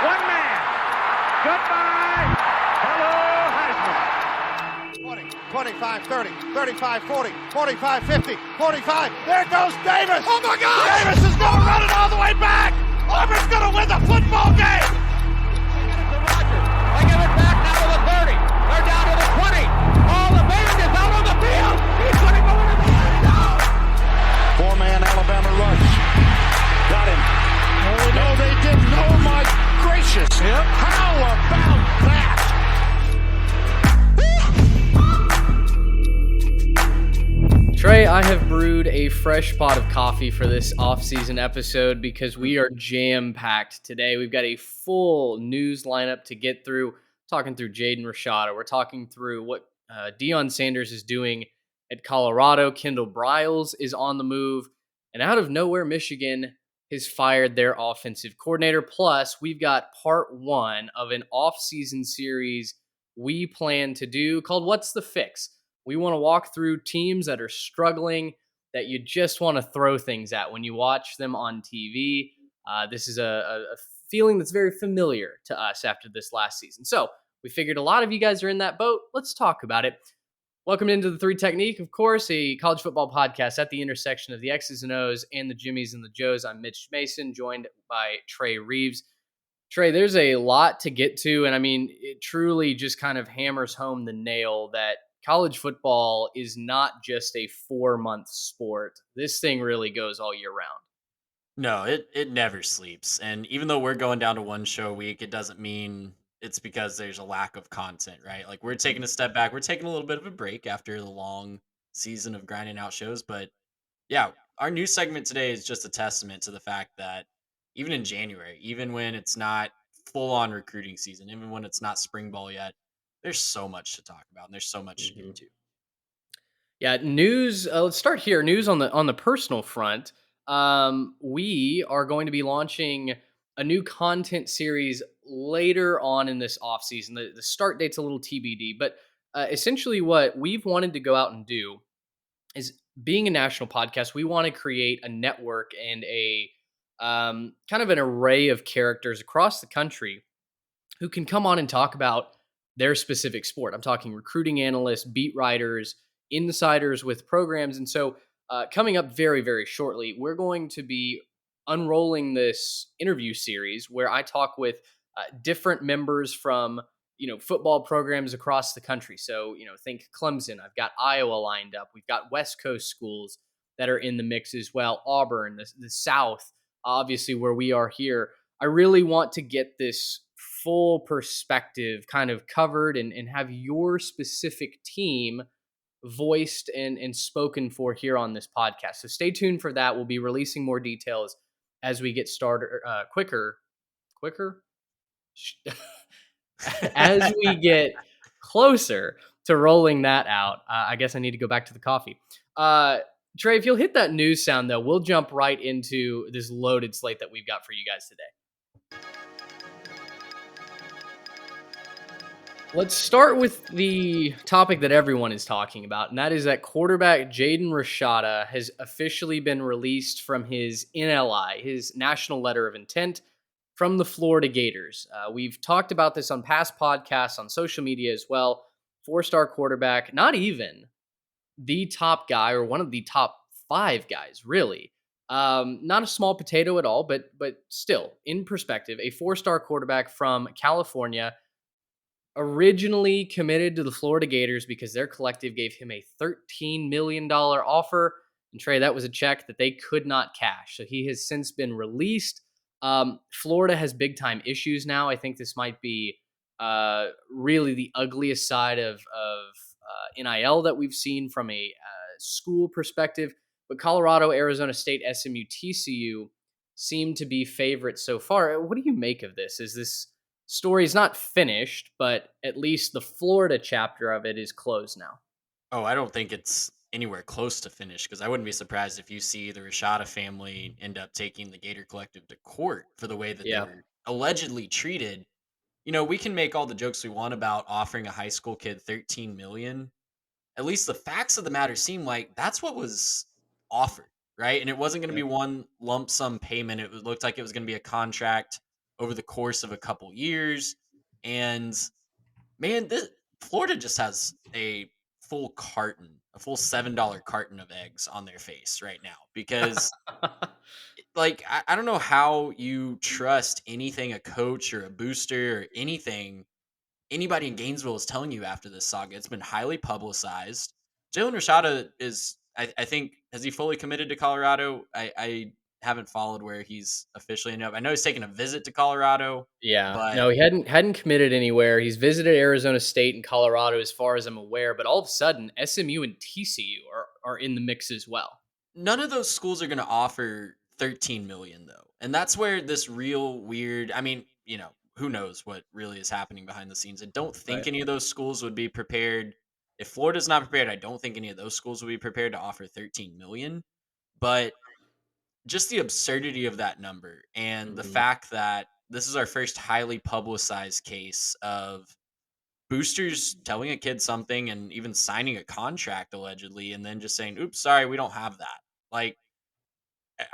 One man. Goodbye. Hello, Heisman. 20, 25, 30, 35, 40, 45, 50, 45. There goes Davis. Oh, my God. Davis is going to run it all the way back. Auburn's going to win the football game. They give it back now to the 30. They're down to the 20. Oh, the band is out on the field. He's going to go into the end zone. Four-man Alabama rush. Got him. Oh, no, they didn't. Oh, my gracious. Yep. How about that? Trey, I have brewed a fresh pot of coffee for this off-season episode because we are jam-packed today. We've got a full news lineup to get through, talking through Jaden Rashada. We're talking through what Deion Sanders is doing at Colorado. Kendall Briles is on the move. And out of nowhere, Michigan has fired their offensive coordinator. Plus, we've got part one of an off-season series we plan to do called What's the Fix? We want to walk through teams that are struggling, that you just want to throw things at when you watch them on TV. This is a feeling that's very familiar to us after this last season. So we figured a lot of you guys are in that boat. Let's talk about it. Welcome into the Three Technique, of course, a college football podcast at the intersection of the X's and O's and the Jimmies and the Joes. I'm Mitch Mason, joined by Trey Reeves. Trey, there's a lot to get to, and I mean, it truly just kind of hammers home the nail that college football is not just a 4-month sport. This thing really goes all year round. No, it never sleeps. And even though we're going down to one show a week, it doesn't mean it's because there's a lack of content, right? Like we're taking a step back. We're taking a little bit of a break after the long season of grinding out shows. But yeah, our news segment today is just a testament to the fact that even in January, even when it's not full on recruiting season, even when it's not spring ball yet, there's so much to talk about and there's so much to get to. Yeah, news. Let's start here. News on the personal front. We are going to be launching a new content series later on in this offseason. The start date's a little TBD, but essentially what we've wanted to go out and do is, being a national podcast, we want to create a network and a kind of an array of characters across the country who can come on and talk about their specific sport. I'm talking recruiting analysts, beat writers, insiders with programs. And so coming up very, very shortly, we're going to be unrolling this interview series where I talk with different members from, football programs across the country. So, think Clemson. I've got Iowa lined up. We've got West Coast schools that are in the mix as well. Auburn, the South, obviously where we are here. I really want to get this full perspective kind of covered and have your specific team voiced and spoken for here on this podcast. So stay tuned for that. We'll be releasing more details as we get started quicker as we get closer to rolling that out. I guess I need to go back to the coffee. Trey, if you'll hit that news sound, though, we'll jump right into this loaded slate that we've got for you guys today. Let's start with the topic that everyone is talking about, and that is that quarterback Jaden Rashada has officially been released from his NLI, his National Letter of Intent, from the Florida Gators. We've talked about this on past podcasts, on social media as well. 4-star quarterback, not even the top guy or one of the top 5 guys, really. Not a small potato at all, but still, in perspective, a 4-star quarterback from California, originally committed to the Florida Gators because their collective gave him a $13 million offer. And Trey, that was a check that they could not cash. So he has since been released. Florida has big time issues now. I think this might be really the ugliest side of NIL that we've seen from a school perspective. But Colorado, Arizona State, SMU, TCU seem to be favorites so far. What do you make of this? Is this story is not finished, but at least the Florida chapter of it is closed now? Oh, I don't think it's anywhere close to finished, because I wouldn't be surprised if you see the Rashada family end up taking the Gator Collective to court for the way that they were allegedly treated. We can make all the jokes we want about offering a high school kid $13 million. At least the facts of the matter seem like that's what was offered, right? And it wasn't going to be one lump sum payment. It looked like it was going to be a contract over the course of a couple years. And man, this Florida just has a full $7 carton of eggs on their face right now because like I don't know how you trust anything a coach or a booster or anything anybody in Gainesville is telling you after this saga. It's been highly publicized. Jalen Rashada is, I think, has he fully committed to Colorado? I haven't followed where he's officially ended up. I know he's taking a visit to Colorado, Yeah. but No, he hadn't committed anywhere. He's visited Arizona State and Colorado as far as I'm aware, but all of a sudden SMU and TCU are in the mix as well. none of those schools are going to offer 13 million though. And that's where this real weird, I mean, who knows what really is happening behind the scenes. I don't think Right. any of those schools would be prepared. If Florida's not prepared, I don't think any of those schools would be prepared to offer 13 million. But just the absurdity of that number and the Mhm. fact that this is our first highly publicized case of boosters telling a kid something and even signing a contract allegedly and then just saying, "Oops, sorry, we don't have that." Like,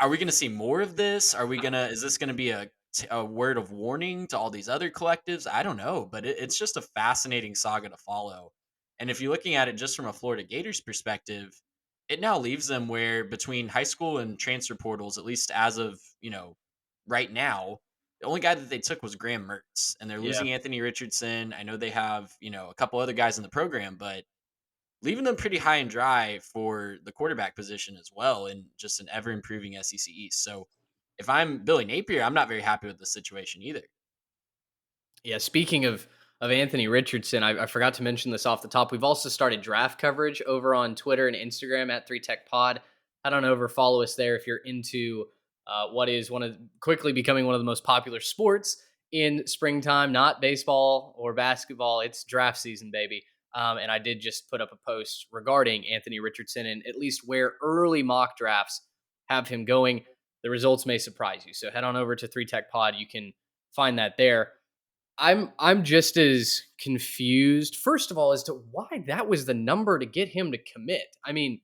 are we going to see more of this? Is this going to be a word of warning to all these other collectives? I don't know, but it's just a fascinating saga to follow. And if you're looking at it just from a Florida Gators perspective, it now leaves them where between high school and transfer portals, at least as of, right now, the only guy that they took was Graham Mertz, and they're Yeah. losing Anthony Richardson. I know they have, a couple other guys in the program, but leaving them pretty high and dry for the quarterback position as well, and just an ever improving SEC East. So if I'm Billy Napier, I'm not very happy with the situation either. Yeah, speaking of Anthony Richardson, I forgot to mention this off the top. We've also started draft coverage over on Twitter and Instagram at 3Tech Pod. Head on over, follow us there if you're into what is quickly becoming one of the most popular sports in springtime. Not baseball or basketball; it's draft season, baby. And I did just put up a post regarding Anthony Richardson and at least where early mock drafts have him going. The results may surprise you, so head on over to 3Tech Pod. You can find that there. I'm just as confused, first of all, as to why that was the number to get him to commit. I mean,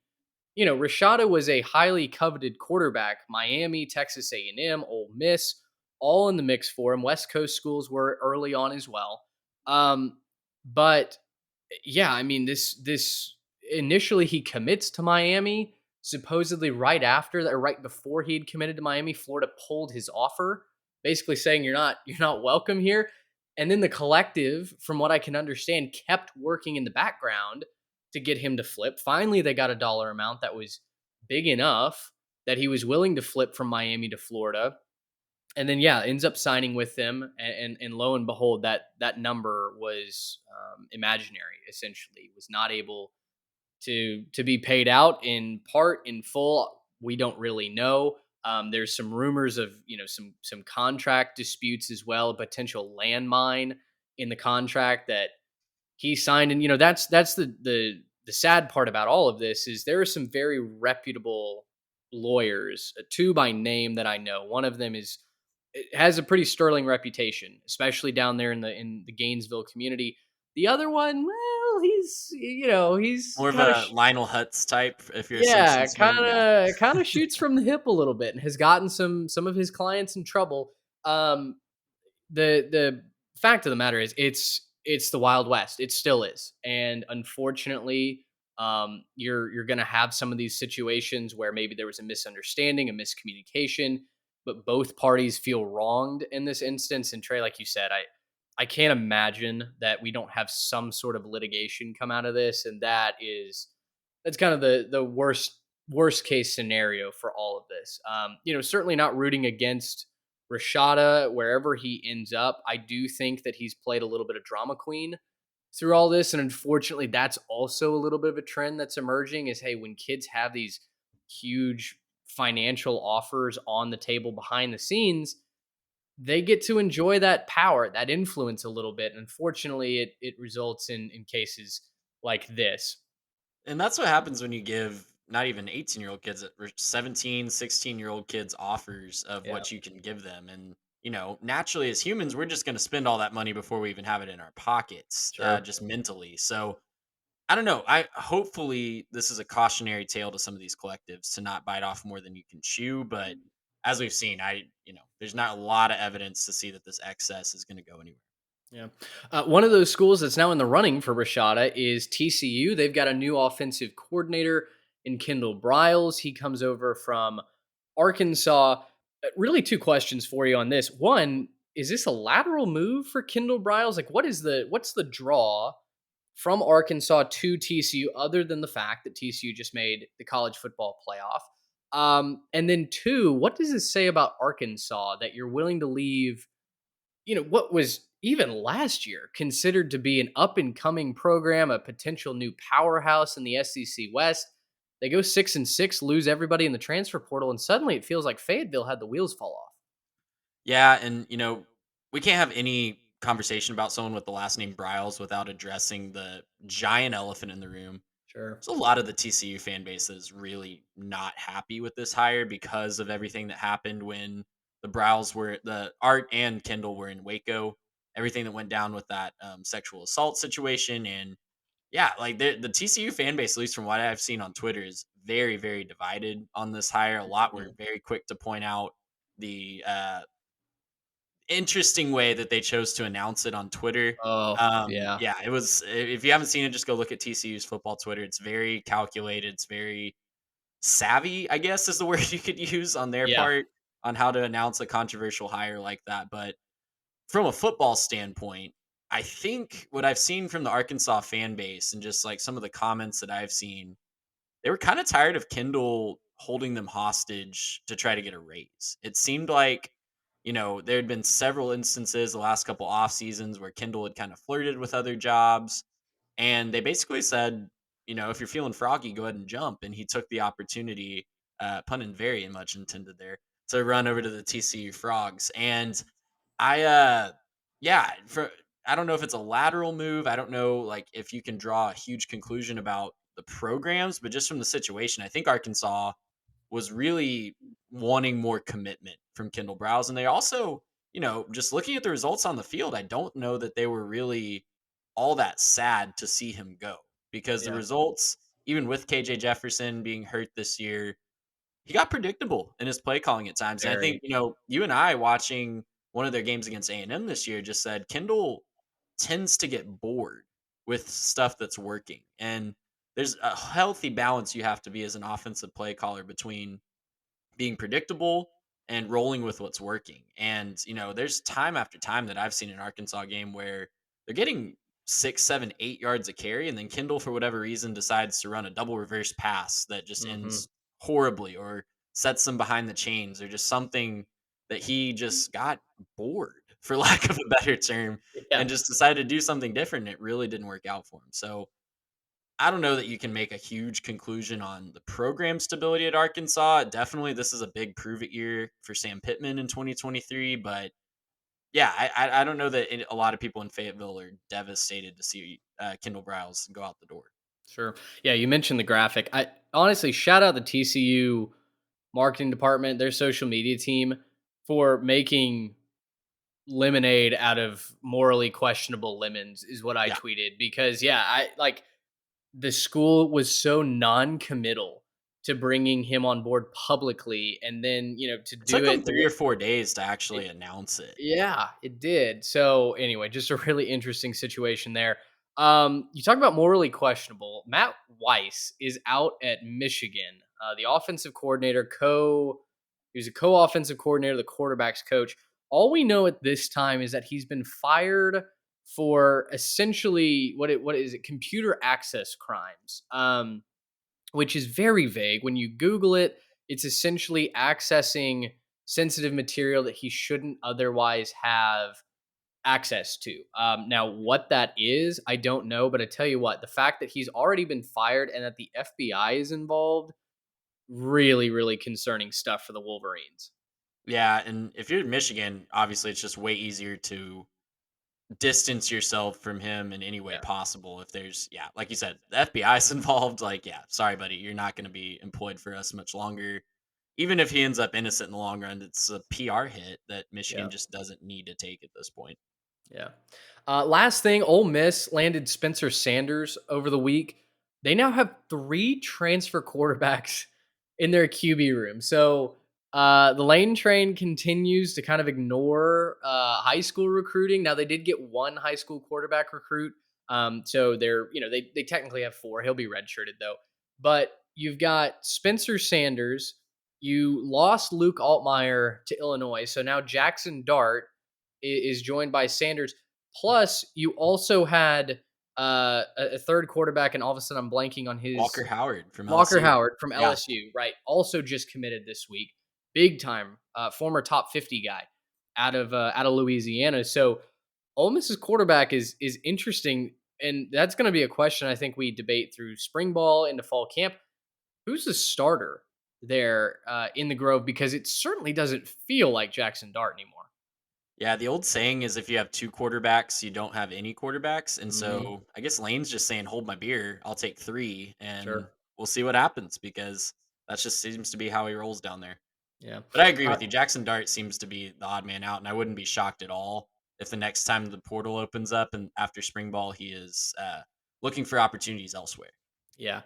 Rashada was a highly coveted quarterback. Miami, Texas A&M, Ole Miss, all in the mix for him. West Coast schools were early on as well. But yeah, I mean, this initially he commits to Miami. Supposedly, right after that, or right before he had committed to Miami, Florida pulled his offer, basically saying you're not welcome here. And then the collective, from what I can understand, kept working in the background to get him to flip. Finally, they got a dollar amount that was big enough that he was willing to flip from Miami to Florida. And then yeah, ends up signing with them, and lo and behold, that number was imaginary. Essentially, was not able to be paid out in part, in full. We don't really know. There's some rumors of some contract disputes as well, a potential landmine in the contract that he signed. And that's the sad part about all of this is there are some very reputable lawyers, two by name that I know. One of them has a pretty sterling reputation, especially down there in the Gainesville community. The other one, well, he's More of kind of a Lionel Hutz type, if you're a yeah, Simpsons kind fan. Yeah. of kind of shoots from the hip a little bit and has gotten some of his clients in trouble. Um, the fact of the matter is it's the Wild West. It still is. And unfortunately, you're gonna have some of these situations where maybe there was a misunderstanding, a miscommunication, but both parties feel wronged in this instance. And Trey, like you said, I can't imagine that we don't have some sort of litigation come out of this. And that's kind of the worst case scenario for all of this. Certainly not rooting against Rashada wherever he ends up. I do think that he's played a little bit of drama queen through all this, and unfortunately, that's also a little bit of a trend that's emerging. Is hey, when kids have these huge financial offers on the table behind the scenes, they get to enjoy that power, that influence a little bit. And unfortunately, it results in cases like this. And that's what happens when you give not even 18-year-old kids, 17, 16-year-old kids offers of Yeah, what you can give them. And, naturally as humans, we're just going to spend all that money before we even have it in our pockets, sure. just mentally. So I don't know. I hopefully this is a cautionary tale to some of these collectives to not bite off more than you can chew. But as we've seen, there's not a lot of evidence to see that this excess is going to go anywhere. Yeah. One of those schools that's now in the running for Rashada is TCU. They've got a new offensive coordinator in Kendall Briles. He comes over from Arkansas. Really, two questions for you on this. One, is this a lateral move for Kendall Briles? Like, what's the draw from Arkansas to TCU, other than the fact that TCU just made the college football playoff? And then two, what does this say about Arkansas that you're willing to leave, what was even last year considered to be an up and coming program, a potential new powerhouse in the SEC West? They go 6-6, lose everybody in the transfer portal, and suddenly it feels like Fayetteville had the wheels fall off. Yeah, and we can't have any conversation about someone with the last name Bryles without addressing the giant elephant in the room. Sure. So a lot of the TCU fan base is really not happy with this hire because of everything that happened when the Art and Kendall were in Waco. Everything that went down with that sexual assault situation, and yeah, like the TCU fan base, at least from what I've seen on Twitter, is very very divided on this hire. A lot were Mhm. very quick to point out the interesting way that they chose to announce it on Twitter. Oh, yeah. Yeah, it was. If you haven't seen it, just go look at TCU's football Twitter. It's very calculated. It's very savvy, I guess, is the word you could use on their Yeah. part on how to announce a controversial hire like that. But from a football standpoint, I think what I've seen from the Arkansas fan base and just like some of the comments that I've seen, they were kind of tired of Kendall holding them hostage to try to get a raise. It seemed like, there had been several instances the last couple off seasons where Kendall had kind of flirted with other jobs. And they basically said, if you're feeling froggy, go ahead and jump. And he took the opportunity, pun and very much intended there, to run over to the TCU Frogs. And I yeah, for I don't know if it's a lateral move. I don't know like if you can draw a huge conclusion about the programs, but just from the situation, I think Arkansas was really wanting more commitment from Kendall Browse. And they also, just looking at the results on the field, I don't know that they were really all that sad to see him go because the Yeah. results, even with KJ Jefferson being hurt this year, he got predictable in his play calling at times. And I think, Very. you and I watching one of their games against A&M this year just said Kendall tends to get bored with stuff that's working. And there's a healthy balance you have to be as an offensive play caller between being predictable and rolling with what's working. And, there's time after time that I've seen an Arkansas game where they're getting 6, 7, 8 yards a carry. And then Kendall, for whatever reason, decides to run a double reverse pass that just Mhm. ends horribly or sets them behind the chains or just something that he just got bored, for lack of a better term, Yeah. and just decided to do something different. And it really didn't work out for him. So, I don't know that you can make a huge conclusion on the program stability at Arkansas. Definitely, this is a big prove it year for Sam Pittman in 2023. But yeah, I don't know that a lot of people in Fayetteville are devastated to see Kendall Browse go out the door. Sure. Yeah, you mentioned the graphic. I honestly shout out the TCU marketing department, their social media team, for making lemonade out of morally questionable lemons is what I Yeah, tweeted, because yeah, I like, the school was so non-committal to bringing him on board publicly, and then, to it do took them it the 3 or 4 days to it, actually announce it. yeah, it did. So anyway, just a really interesting situation there. You talk about morally questionable. Matt Weiss is out at Michigan. The offensive coordinator, he was a co-offensive coordinator, the quarterback's coach. All we know at this time is that he's been fired for essentially what is it? Computer access crimes. Which is very vague. When you Google it, it's essentially accessing sensitive material that he shouldn't otherwise have access to. Now, what that is, I don't know, but I tell you what, the fact that he's already been fired and that the FBI is involved, really, really concerning stuff for the Wolverines. Yeah, and if you're in Michigan, obviously it's just way easier to distance yourself from him in any way Yeah. possible. If there's, yeah, like you said, the FBI is involved, like, yeah, sorry, buddy, you're not going to be employed for us much longer. Even if he ends up innocent in the long run, it's a PR hit that Yeah. Michigan just doesn't need to take at this point. Yeah. Last thing, Ole Miss landed Spencer Sanders over the week. They now have three transfer quarterbacks in their QB room. So The Lane train continues to kind of ignore high school recruiting. Now they did get one high school quarterback recruit, so they're they technically have four. He'll be redshirted though. But you've got Spencer Sanders. You lost Luke Altmaier to Illinois, so now Jackson Dart is joined by Sanders. Plus, you also had a third quarterback, and all of a sudden I'm blanking on his Walker Howard from Walker LSU. Howard from Yeah. LSU, right? Also just committed this week, big time, former top 50 guy out of Louisiana. So Ole Miss's quarterback is interesting, and that's going to be a question I think we debate through spring ball into fall camp. Who's the starter there in the Grove? Because it certainly doesn't feel like Jackson Dart anymore. Yeah, the old saying is if you have two quarterbacks, you don't have any quarterbacks. And Mhm. so I guess Lane's just saying, hold my beer. I'll take three and Sure. we'll see what happens because that just seems to be how he rolls down there. Yeah. But I agree Uh, with you. Jackson Dart seems to be the odd man out. And I wouldn't be shocked at all if the next time the portal opens up and after spring ball, he is looking for opportunities elsewhere. yeah.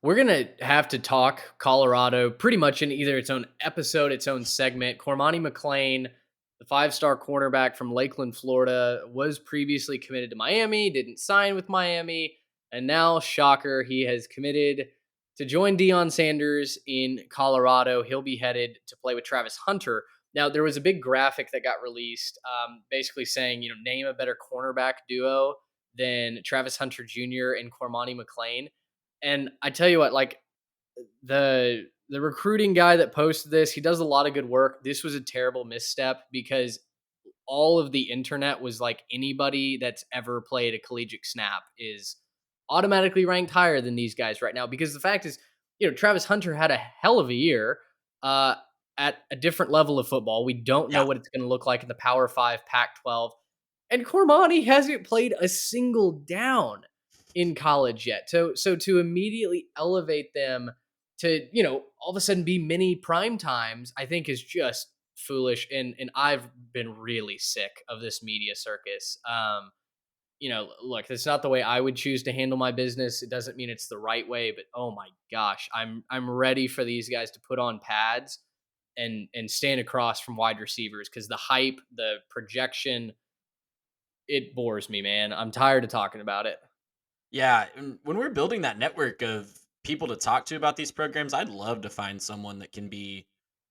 We're going to have to talk Colorado pretty much in either its own episode, its own segment. Cormani McClain, the five-star cornerback from Lakeland, Florida, was previously committed to Miami, didn't sign with Miami, and now, shocker, he has committed to join Deion Sanders in Colorado. He'll be headed to play with Travis Hunter. Now, there was a big graphic that got released basically saying, name a better cornerback duo than Travis Hunter Jr. and Cormani McClain. And I tell you what, like the recruiting guy that posted this, he does a lot of good work. This was a terrible misstep because all of the internet was like anybody that's ever played a collegiate snap is automatically ranked higher than these guys right now. Because the fact is, Travis Hunter had a hell of a year uh, at a different level of football. We don't know Yeah. what it's going to look like in the Power Five, Pac-12. And Cormani hasn't played a single down in college yet. So to immediately elevate them to, all of a sudden be mini prime times, I think is just foolish. And I've been really sick of this media circus. Look, that's not the way I would choose to handle my business. It doesn't mean it's the right way, but oh my gosh, I'm ready for these guys to put on pads and stand across from wide receivers because the hype, the projection, it bores me, man. I'm tired of talking about it. Yeah, and when we're building that network of people to talk to about these programs, I'd love to find someone that can be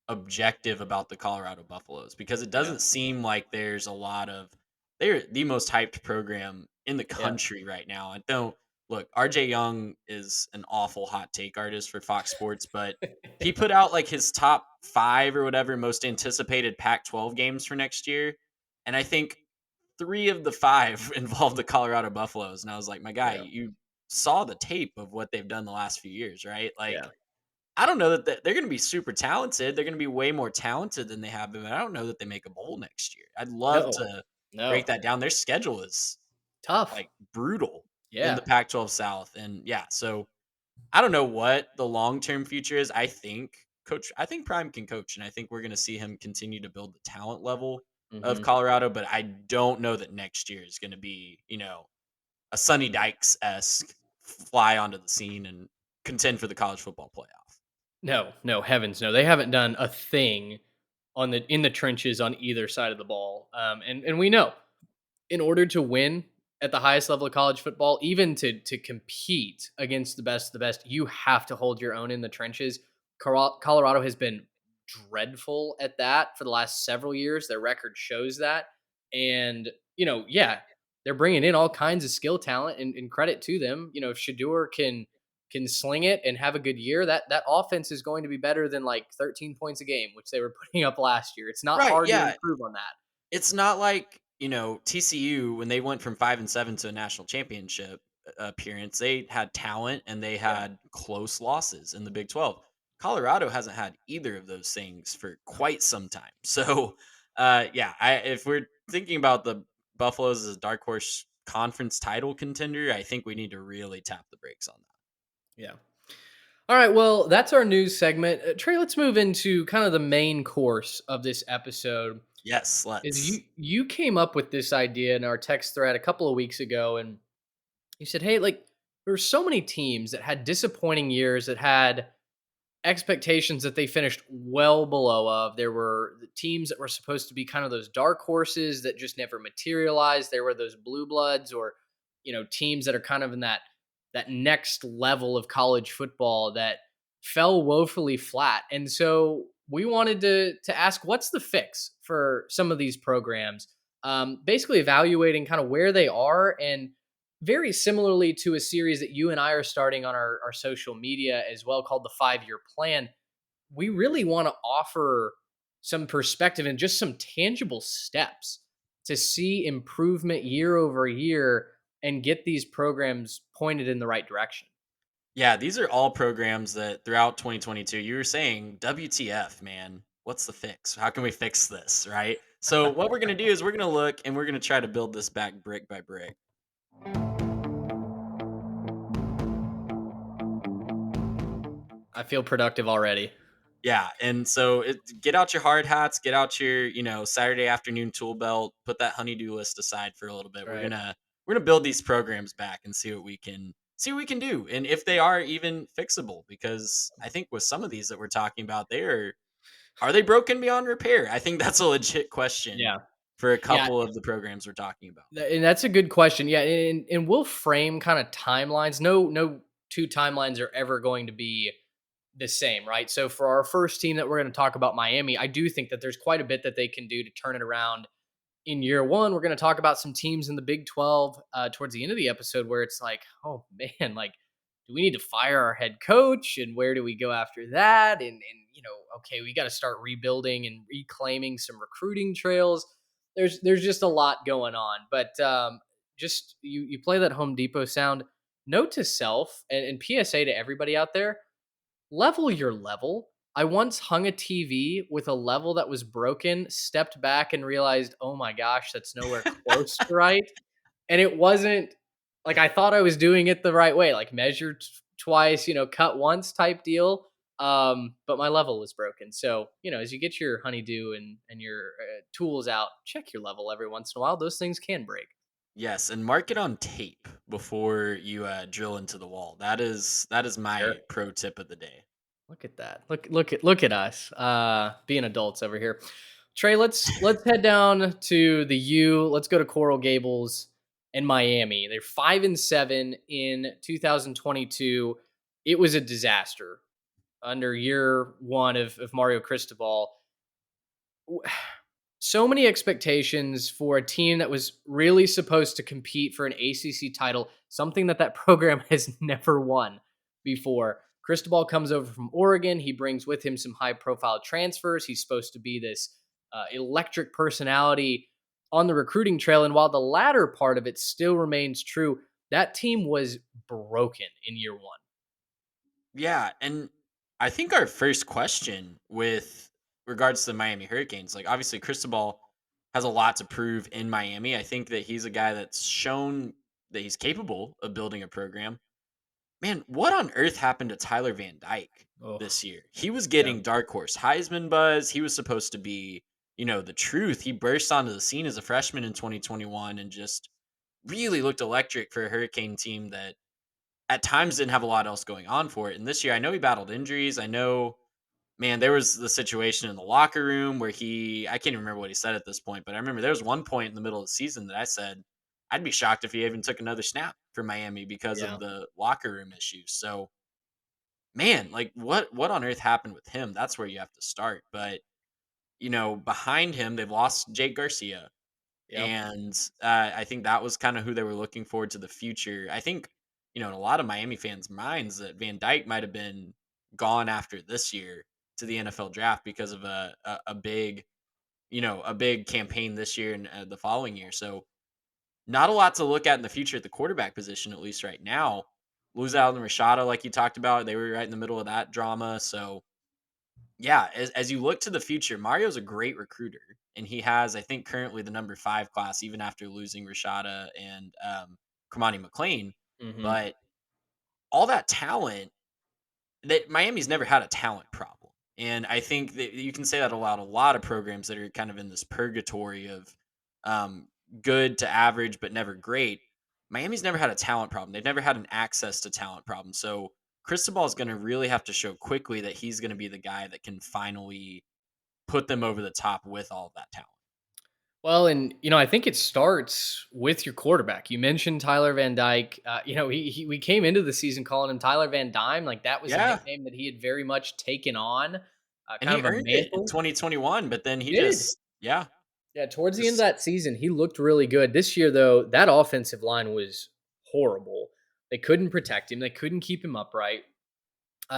objective about the Colorado Buffaloes because it Yeah. doesn't seem like there's a lot of they're the most hyped program in the Yeah. country right now. I don't look, RJ Young is an awful hot take artist for Fox Sports, but he put out like his top 5 or whatever most anticipated Pac-12 games for next year, and I think 3 of the 5 involved the Colorado Buffaloes, and I was like, "My guy, Yeah. you saw the tape of what they've done the last few years, right?" Yeah. Like, I don't know that they're gonna be super talented. They're gonna be way more talented than they have been, but I don't know that they make a bowl next year. I'd love No. to break No. that down. Their schedule is, Tough. like, brutal in the Yeah. Pac-12 South, and, yeah, so I don't know what the long-term future is. I think Prime can coach, and I think we're gonna see him continue to build the talent level of Mhm. Colorado, but I don't know that next year is gonna be, a Sonny Dykes-esque fly onto the scene and contend for the college football playoff. No, no, heavens no. They haven't done a thing in the trenches on either side of the ball. And we know in order to win at the highest level of college football, even to compete against the best, you have to hold your own in the trenches. Colorado has been dreadful at that for the last several years. Their record shows that, and yeah, they're bringing in all kinds of skill talent, and credit to them. If Shador can sling it and have a good year, that offense is going to be better than like 13 points a game, which they were putting up last year. It's not Right, hard to yeah. improve on that. It's not like, TCU when they went from 5-7 to a national championship appearance, they had talent and they Yeah. had close losses in the Big 12. Colorado hasn't had either of those things for quite some time. So, yeah, if we're thinking about the Buffaloes as a dark horse conference title contender, I think we need to really tap the brakes on that. Yeah. All right. Well, that's our news segment. Trey, let's move into kind of the main course of this episode. Yes, Is let's. you came up with this idea in our text thread a couple of weeks ago, and you said, "Hey, like there were so many teams that had disappointing years that had expectations that they finished well below of. There were the teams that were supposed to be kind of those dark horses that just never materialized. There were those blue bloods, or teams that are kind of in that next level of college football that fell woefully flat. And so we wanted to ask, what's the fix for some of these programs? Basically evaluating kind of where they are, and very similarly to a series that you and I are starting on our social media as well, called the 5-year plan. We really want to offer some perspective and just some tangible steps to see improvement year over year and get these programs pointed in the right direction. Yeah, these are all programs that throughout 2022 you were saying, WTF, man. What's the fix? How can we fix this, right? So what we're going to do is we're going to look and we're going to try to build this back brick by brick. I feel productive already. Yeah, and so get out your hard hats, get out your, Saturday afternoon tool belt, put that honeydew list aside for a little bit. We're Right. gonna we're gonna build these programs back and see what we can do, and if they are even fixable. Because I think with some of these that we're talking about, are they broken beyond repair? I think that's a legit question Yeah. for a Yeah. couple of the programs we're talking about. And that's a good question. Yeah. And we'll frame kind of timelines. No two timelines are ever going to be the same, right? So for our first team that we're going to talk about, Miami, I do think that there's quite a bit that they can do to turn it around in year one. We're going to talk about some teams in the Big 12 towards the end of the episode, where it's like, oh man, like, do we need to fire our head coach? And where do we go after that? And okay, we got to start rebuilding and reclaiming some recruiting trails. There's just a lot going on. But just you play that Home Depot sound. Note to self, and PSA to everybody out there: level your level. I once hung a TV with a level that was broken, stepped back and realized, oh my gosh, that's nowhere close to right. And it wasn't like I thought I was doing it the right way, like measured twice, cut once type deal. But my level was broken. So, as you get your honeydew and your tools out, check your level every once in a while. Those things can break. Yes, and mark it on tape before you drill into the wall. That is Sure. my pro tip of the day. Look at that. Look at us being adults over here. Trey, let's head down to the U. Let's go to Coral Gables and Miami. They're 5-7 in 2022. It was a disaster under year one of Mario Cristobal. So many expectations for a team that was really supposed to compete for an ACC title, something that program has never won before. Cristobal comes over from Oregon. He brings with him some high profile transfers. He's supposed to be this electric personality on the recruiting trail. And while the latter part of it still remains true, that team was broken in year one. Yeah, and I think our first question with regards to the Miami Hurricanes, like obviously Cristobal has a lot to prove in Miami. I think that he's a guy that's shown that he's capable of building a program. Man, what on earth happened to Tyler Van Dyke Oh, this year? He was yeah. getting dark horse Heisman buzz. He was supposed to be, the truth. He burst onto the scene as a freshman in 2021 and just really looked electric for a Hurricane team that at times didn't have a lot else going on for it. And this year, I know he battled injuries. I know, man, there was the situation in the locker room where I can't even remember what he said at this point, but I remember there was one point in the middle of the season that I said, I'd be shocked if he even took another snap for Miami because Yeah. of the locker room issues. So, man, like what on earth happened with him? That's where you have to start. But, behind him, they've lost Jake Garcia. Yep. And I think that was kind of who they were looking forward to the future. I think, in a lot of Miami fans' minds, that Van Dyke might have been gone after this year to the NFL draft because of a big, a big campaign this year and the following year. So not a lot to look at in the future at the quarterback position, at least right now. Lose out on Rashada, like you talked about, they were right in the middle of that drama. So yeah, as you look to the future, Mario's a great recruiter, and he has, I think, currently the number 5 class, even after losing Rashada and Kamani McLean. Hmm. But all that talent, that Miami's never had a talent problem, and I think that you can say that about a lot of programs that are kind of in this purgatory of um, good to average, but never great. Miami's never had a talent problem. They've never had an access to talent problem. So Cristobal is going to really have to show quickly that he's going to be the guy that can finally put them over the top with all of that talent. Well, and I think it starts with your quarterback. You mentioned Tyler Van Dyke. We came into the season calling him Tyler Van Dyne. Like that was a Yeah, nickname that he had very much taken on, and kind he of a earned it in mantle. 2021, but then he Did just yeah, Yeah, towards the end of just that season, he looked really good. This year, though, that offensive line was horrible. They couldn't protect him. They couldn't keep him upright.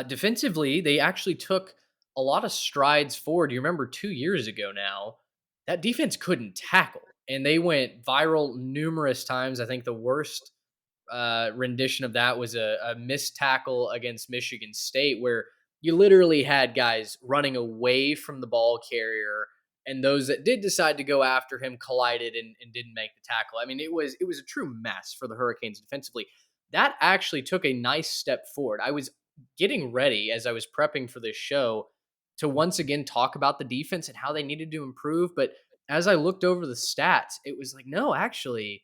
Defensively, they actually took a lot of strides forward. You remember 2 years ago now, that defense couldn't tackle, and they went viral numerous times. I think the worst rendition of that was a missed tackle against Michigan State, where you literally had guys running away from the ball carrier, and those that did decide to go after him collided and didn't make the tackle. I mean, it was a true mess for the Hurricanes defensively. That actually took a nice step forward. I was getting ready as I was prepping for this show to once again talk about the defense and how they needed to improve, but as I looked over the stats, it was like, no, actually,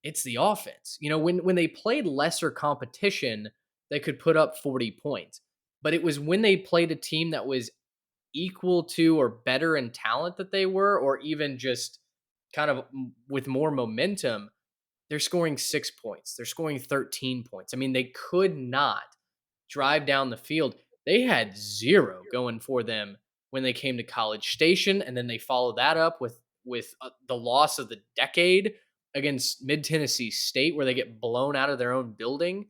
it's the offense. When they played lesser competition, they could put up 40 points. But it was when they played a team that was equal to or better in talent that they were, or even just kind of with more momentum, they're scoring 6 points. They're scoring 13 points. I mean, they could not drive down the field. They had zero going for them when they came to College Station, and then they followed that up with the loss of the decade against Mid Tennessee State, where they get blown out of their own building.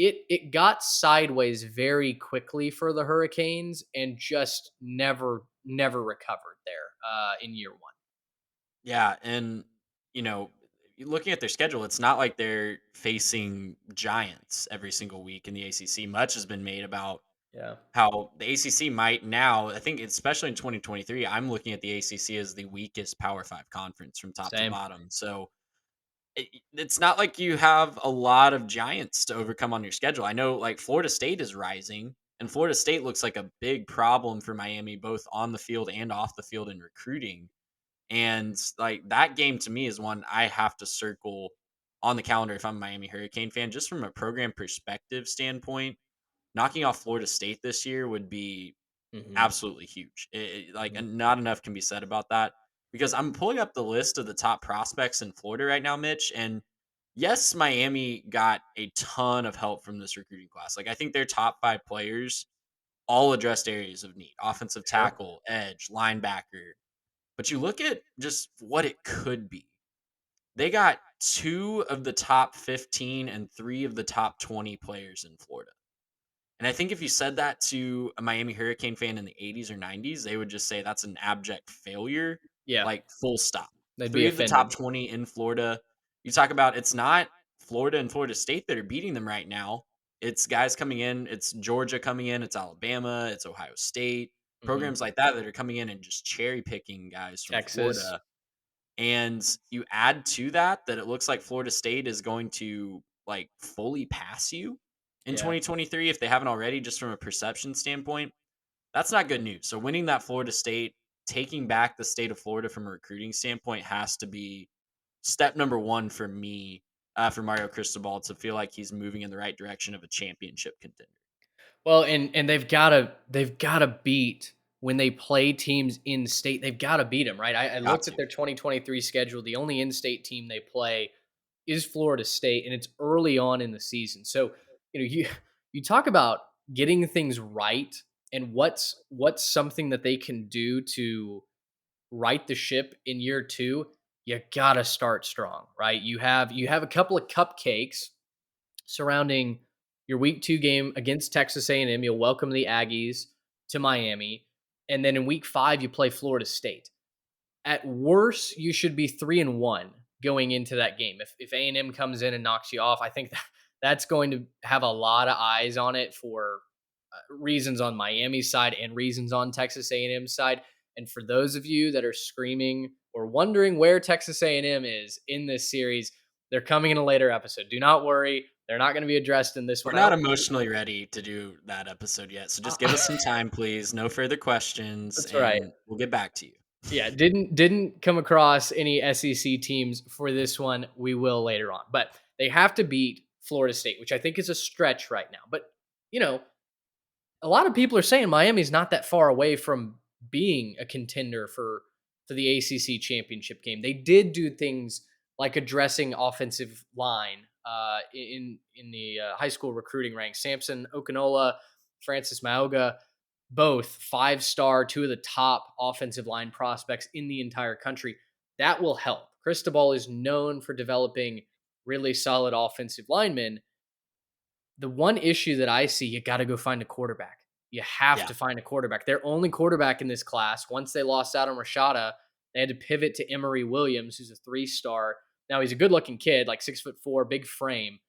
It got sideways very quickly for the Hurricanes, and just never recovered there in year one. yeah, and you know, looking at their schedule, it's not like they're facing giants every single week in the ACC. Much has been made about Yeah, how the ACC might now, I think especially in 2023, I'm looking at the ACC as the weakest Power 5 conference from top to same. bottom. So it's not like you have a lot of giants to overcome on your schedule. I know like Florida State is rising, and Florida State looks like a big problem for Miami both on the field and off the field in recruiting. And like that game to me is one I have to circle on the calendar if I'm a Miami Hurricane fan, just from a program perspective standpoint. Knocking off Florida State this year would be Hmm. absolutely huge. Like, and not enough can be said about that because I'm pulling up the list of the top prospects in Florida right now, Mitch. And yes, Miami got a ton of help from this recruiting class. Like, I think their top 5 players all addressed areas of need: offensive Sure. tackle, edge, linebacker. But you look at just what it could be. They got 2 of the top 15 and 3 of the top 20 players in Florida. And I think if you said that to a Miami Hurricane fan in the 80s or 90s, they would just say that's an abject failure, Yeah, like full stop. they'd be 3 of the top offended. 20 in Florida. You talk about it's not Florida and Florida State that are beating them right now. It's guys coming in, it's Georgia coming in, it's Alabama, it's Ohio State, Hmm. programs like that are coming in and just cherry picking guys from Texas. Florida. And you add to that that it looks like Florida State is going to like fully pass you in Yeah. 2023 if they haven't already, just from a perception standpoint. That's not good news. So winning that Florida State, taking back the state of Florida from a recruiting standpoint has to be step number one for me, for Mario Cristobal to feel like he's moving in the right direction of a championship contender. Well, and they've gotta beat when they play teams in state. They've got to beat them, right? I Got looked at to. their 2023 schedule. The only in-state team they play is Florida State, and it's early on in the season. So you talk about getting things right, and what's something that they can do to right the ship in year two. You gotta start strong, right? You have a couple of cupcakes surrounding your week 2 game against Texas A&M. You'll welcome the Aggies to Miami, and then in week 5 you play Florida State. At worst, you should be 3-1 going into that game. If A&M comes in and knocks you off, I think that's going to have a lot of eyes on it for reasons on Miami's side and reasons on Texas A&M's side. And for those of you that are screaming or wondering where Texas A&M is in this series, they're coming in a later episode. Do not worry, they're not going to be addressed in this We're one. not emotionally ready to do that episode yet. So just give us Uh, some time, please. No further questions, that's right. and we'll get back to you. Yeah, didn't come across any SEC teams for this one. We will later on, but they have to beat Florida State, which I think is a stretch right now. But you know, a lot of people are saying Miami's not that far away from being a contender for the ACC championship game. They did do things like addressing offensive line in the high school recruiting ranks. Samson Okinola, Francis Mauga, both 5-star, two of the top offensive line prospects in the entire country. That will help. Cristobal is known for developing really solid offensive linemen. The one issue that I see, you got to go find a quarterback. You have Yeah. to find a quarterback. Their only quarterback in this class, once they lost out on Rashada, they had to pivot to Emory Williams, who's a 3-star. Now he's a good-looking kid, like 6'4", big frame.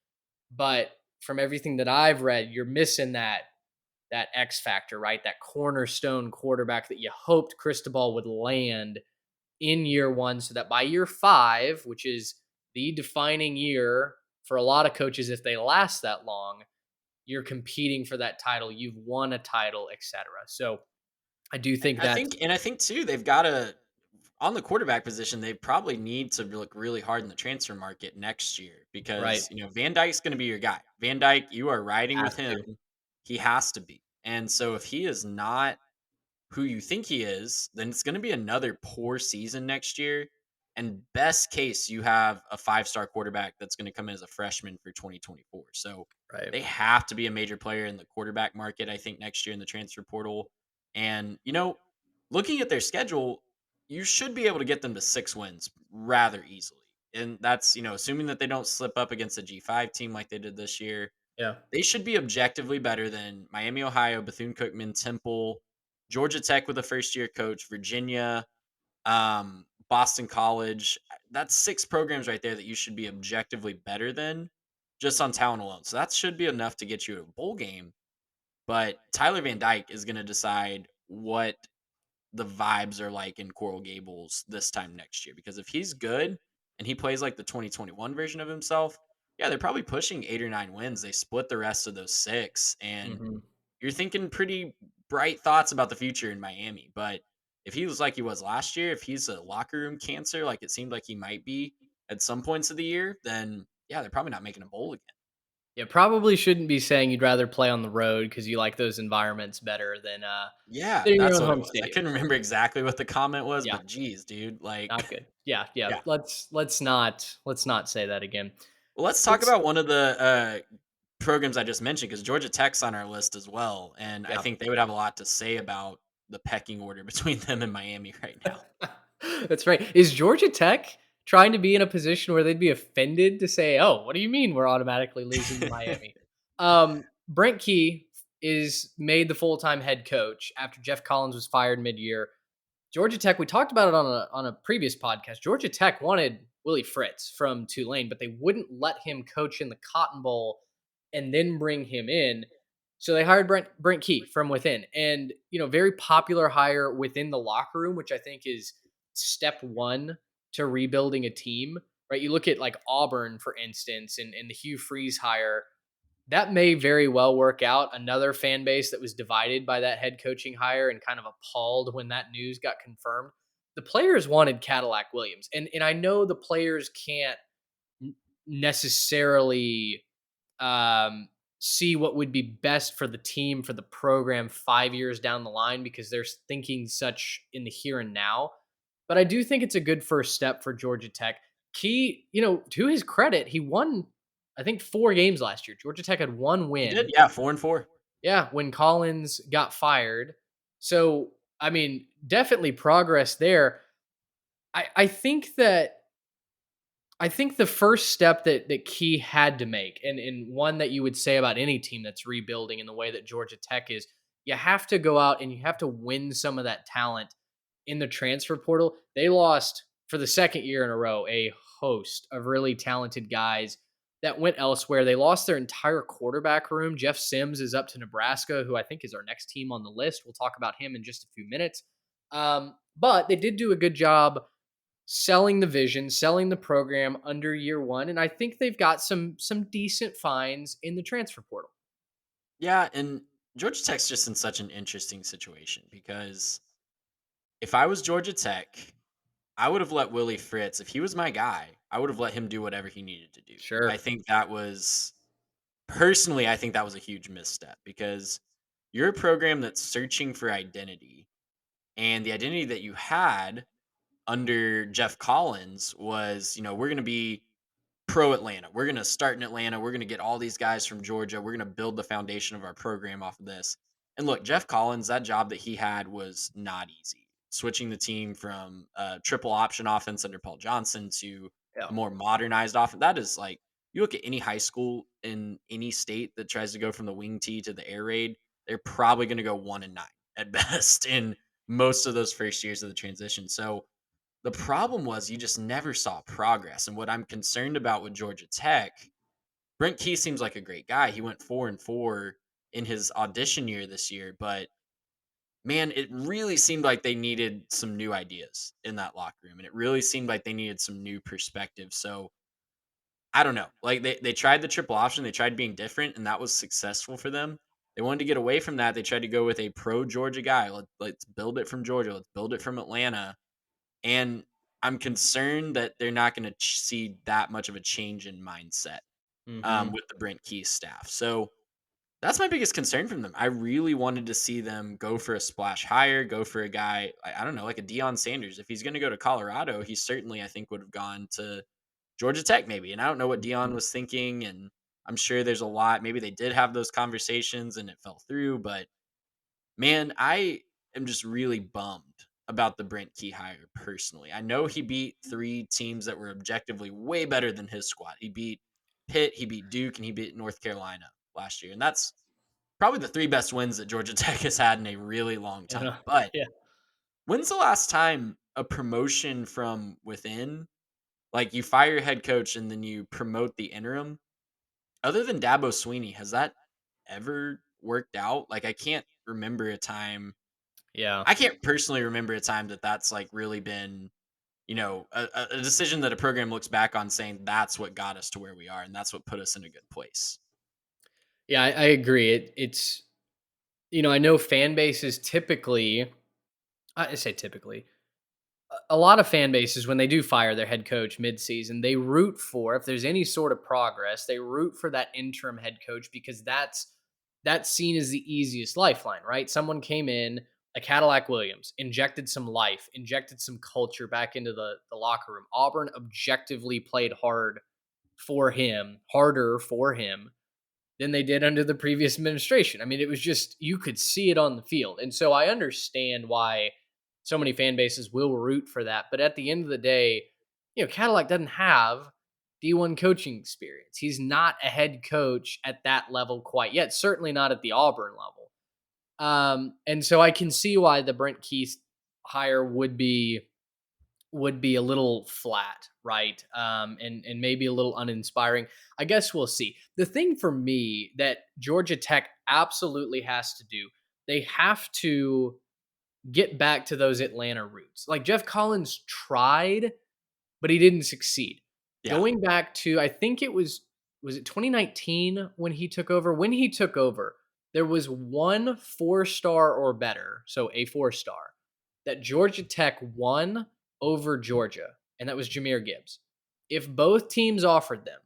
But from everything that I've read, you're missing that X factor, right? That cornerstone quarterback that you hoped Cristobal would land in year one, so that by year 5, which is the defining year for a lot of coaches, if they last that long, you're competing for that title, you've won a title, etc. So I do think that. I think too, they've got to on the quarterback position, they probably need to look really hard in the transfer market next year Right, because, Van Dyke's going to be your guy. Van Dyke, you are riding has with him. to. He has to be. And so if he is not who you think he is, then it's going to be another poor season next year. And best case, you have a 5-star quarterback that's going to come in as a freshman for 2024. So Right. they have to be a major player in the quarterback market, I think, next year in the transfer portal. And, looking at their schedule, you should be able to get them to 6 wins rather easily. And that's, assuming that they don't slip up against a G5 team like they did this year. Yeah. They should be objectively better than Miami, Ohio, Bethune-Cookman, Temple, Georgia Tech with a first-year coach, Virginia, Boston College. That's 6 programs right there that you should be objectively better than just on talent alone. So that should be enough to get you a bowl game. But Tyler Van Dyke is going to decide what the vibes are like in Coral Gables this time next year. Because if he's good and he plays like the 2021 version of himself, yeah, they're probably pushing 8 or 9 wins. They split the rest of those 6, and Hmm. you're thinking pretty bright thoughts about the future in Miami. But if he was like he was last year, if he's a locker room cancer, like it seemed like he might be at some points of the year, then yeah, they're probably not making a bowl again. Yeah, probably shouldn't be saying you'd rather play on the road because you like those environments better Yeah, than in your that's own what it home was. I stadium. couldn't remember exactly what the comment was, Yeah, but geez, dude, like, not good. Yeah, yeah. yeah. Let's not say that again. Well, let's talk Let's about one of the programs I just mentioned because Georgia Tech's on our list as well, and I yeah. think they would have a lot to say about the pecking order between them and Miami right now. That's right. Is Georgia Tech trying to be in a position where they'd be offended to say, "Oh, what do you mean we're automatically losing to Miami?" Brent Key is made the full-time head coach after Jeff Collins was fired mid-year. Georgia Tech, we talked about it on a previous podcast. Georgia Tech wanted Willie Fritz from Tulane, but they wouldn't let him coach in the Cotton Bowl and then bring him in. So they hired Brent Key from within, and very popular hire within the locker room, which I think is step one to rebuilding a team. Right? You look at like Auburn, for instance, and the Hugh Freeze hire. That may very well work out. Another fan base that was divided by that head coaching hire and kind of appalled when that news got confirmed. The players wanted Cadillac Williams, and I know the players can't necessarily um, see what would be best for the team, for the program 5 years down the line, because they're thinking such in the here and now. But I do think it's a good first step for Georgia Tech. Key, to his credit, he won, I think, 4 games last year. Georgia Tech had one He did, win. yeah, 4-4. Yeah, when Collins got fired. So, I mean, definitely progress there. I think that I think the first step that Key had to make, and one that you would say about any team that's rebuilding in the way that Georgia Tech is, you have to go out and you have to win some of that talent in the transfer portal. They lost for the second year in a row a host of really talented guys that went elsewhere. They lost their entire quarterback room. Jeff Sims is up to Nebraska, who I think is our next team on the list. We'll talk about him in just a few minutes. But they did do a good job selling the vision, selling the program under year one, and I think they've got some decent finds in the transfer portal. Yeah, and Georgia Tech's just in such an interesting situation because if I was Georgia Tech, I would have let Willie Fritz, if he was my guy, I would have let him do whatever he needed to do. I Sure. think that was personally, I think that was a huge misstep because you're a program that's searching for identity, and the identity that you had under Jeff Collins was, we're going to be pro Atlanta. We're going to start in Atlanta. We're going to get all these guys from Georgia. We're going to build the foundation of our program off of this. And look, Jeff Collins, that job that he had was not easy. Switching the team from a triple option offense under Paul Johnson to Yeah. a more modernized offense. That is like, you look at any high school in any state that tries to go from the wing tee to the air raid, they're probably going to go 1-9 at best in most of those first years of the transition. So the problem was you just never saw progress. And what I'm concerned about with Georgia Tech, Brent Key seems like a great guy. He went 4-4 in his audition year this year, but man, it really seemed like they needed some new ideas in that locker room. And it really seemed like they needed some new perspective. So I don't know. Like they tried the triple option, they tried being different, and that was successful for them. They wanted to get away from that. They tried to go with a pro Georgia guy. Let's build it from Georgia. Let's build it from Atlanta. And I'm concerned that they're not going to see that much of a change in mindset Mm-hmm. with the Brent Key staff. So that's my biggest concern from them. I really wanted to see them go for a splash hire, go for a guy, I don't know, like a Deion Sanders. If he's going to go to Colorado, he certainly, I think, would have gone to Georgia Tech maybe. And I don't know what Deion was thinking. And I'm sure there's a lot. Maybe they did have those conversations and it fell through. But man, I am just really bummed about the Brent Key hire personally. I know he beat 3 teams that were objectively way better than his squad. He beat Pitt, he beat Duke, and he beat North Carolina last year. And that's probably the 3 best wins that Georgia Tech has had in a really long time. Yeah. But Yeah. when's the last time a promotion from within, like you fire your head coach and then you promote the interim, other than Dabo Sweeney, has that ever worked out? Like I can't remember a time. Yeah. I can't personally remember a time that that's like really been, a decision that a program looks back on saying that's what got us to where we are and that's what put us in a good place. Yeah, I agree. It's I know fan bases typically, I say typically, a lot of fan bases when they do fire their head coach midseason, they root for, if there's any sort of progress, they root for that interim head coach because that's seen as the easiest lifeline, right? Someone came in, a Cadillac Williams, injected some life, injected some culture back into the locker room. Auburn objectively played harder for him than they did under the previous administration. I mean, it was just, you could see it on the field. And so I understand why so many fan bases will root for that. But at the end of the day, Cadillac doesn't have D1 coaching experience. He's not a head coach at that level quite yet, certainly not at the Auburn level. And so I can see why the Brent Keith hire would be a little flat, right? And maybe a little uninspiring. I guess we'll see. The thing for me that Georgia Tech absolutely has to do, they have to get back to those Atlanta roots. Like Jeff Collins tried, but he didn't succeed. Yeah, Going back to, I think was it 2019 when he took over? When he took over, there was one 4-star or better, so a 4-star, that Georgia Tech won over Georgia, and that was Jameer Gibbs. If both teams offered them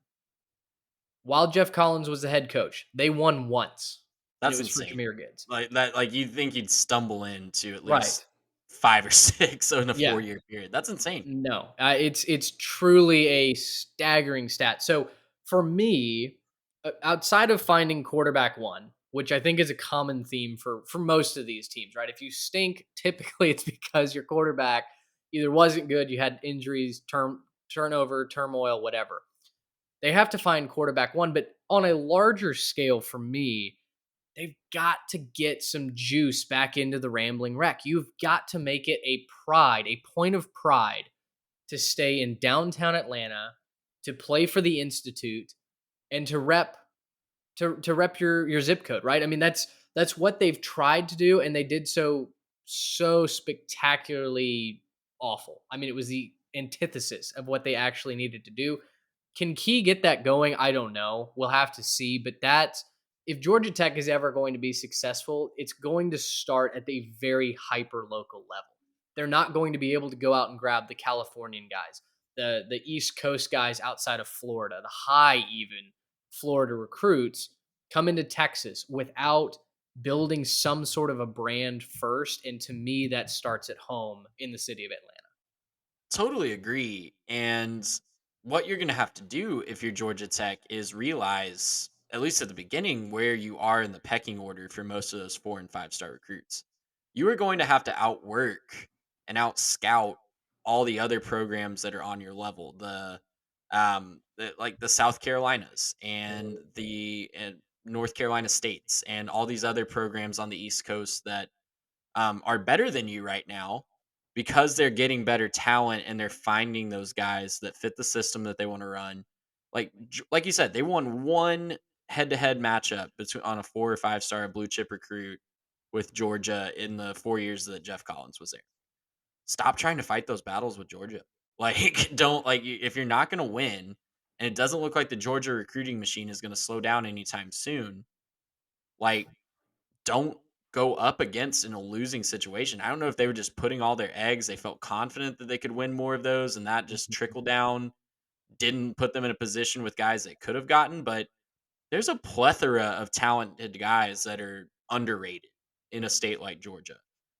while Jeff Collins was the head coach, they won once, and it that's was for insane. Jameer Gibbs. Like that, like you'd think you'd stumble into at least Right. 5 or 6 in a Yeah. 4-year period. That's insane. No, it's truly a staggering stat. So for me, outside of finding quarterback one, which I think is a common theme for most of these teams, right? If you stink, typically it's because your quarterback either wasn't good, you had injuries, turnover, turmoil, whatever. They have to find quarterback one, but on a larger scale, for me, they've got to get some juice back into the Rambling Wreck. You've got to make it a point of pride to stay in downtown Atlanta, to play for the Institute, and to rep your zip code, right? I mean, that's what they've tried to do, and they did so spectacularly awful. I mean, it was the antithesis of what they actually needed to do. Can Key get that going? I don't know. We'll have to see. But that's, if Georgia Tech is ever going to be successful, it's going to start at a very hyper local level. They're not going to be able to go out and grab the Californian guys, the East Coast guys outside of Florida, the high even Florida recruits come into Texas without building some sort of a brand first. And to me, that starts at home in the city of Atlanta. Totally agree. And what you're going to have to do if you're Georgia Tech is realize, at least at the beginning, where you are in the pecking order for most of those 4 and 5 star recruits. You are going to have to outwork and out scout all the other programs that are on your level. Like the South Carolinas and the North Carolina states and all these other programs on the East Coast that are better than you right now because they're getting better talent and they're finding those guys that fit the system that they want to run. Like you said, they won one head-to-head matchup between on a 4 or 5 star blue chip recruit with Georgia in the 4 years that Jeff Collins was there. Stop trying to fight those battles with Georgia. Like, don't if you're not going to win, and it doesn't look like the Georgia recruiting machine is going to slow down anytime soon. Like, don't go up against in a losing situation. I don't know if they were just putting all their eggs. They felt confident that they could win more of those, and that just trickled down. Didn't put them in a position with guys they could have gotten, but there's a plethora of talented guys that are underrated in a state like Georgia.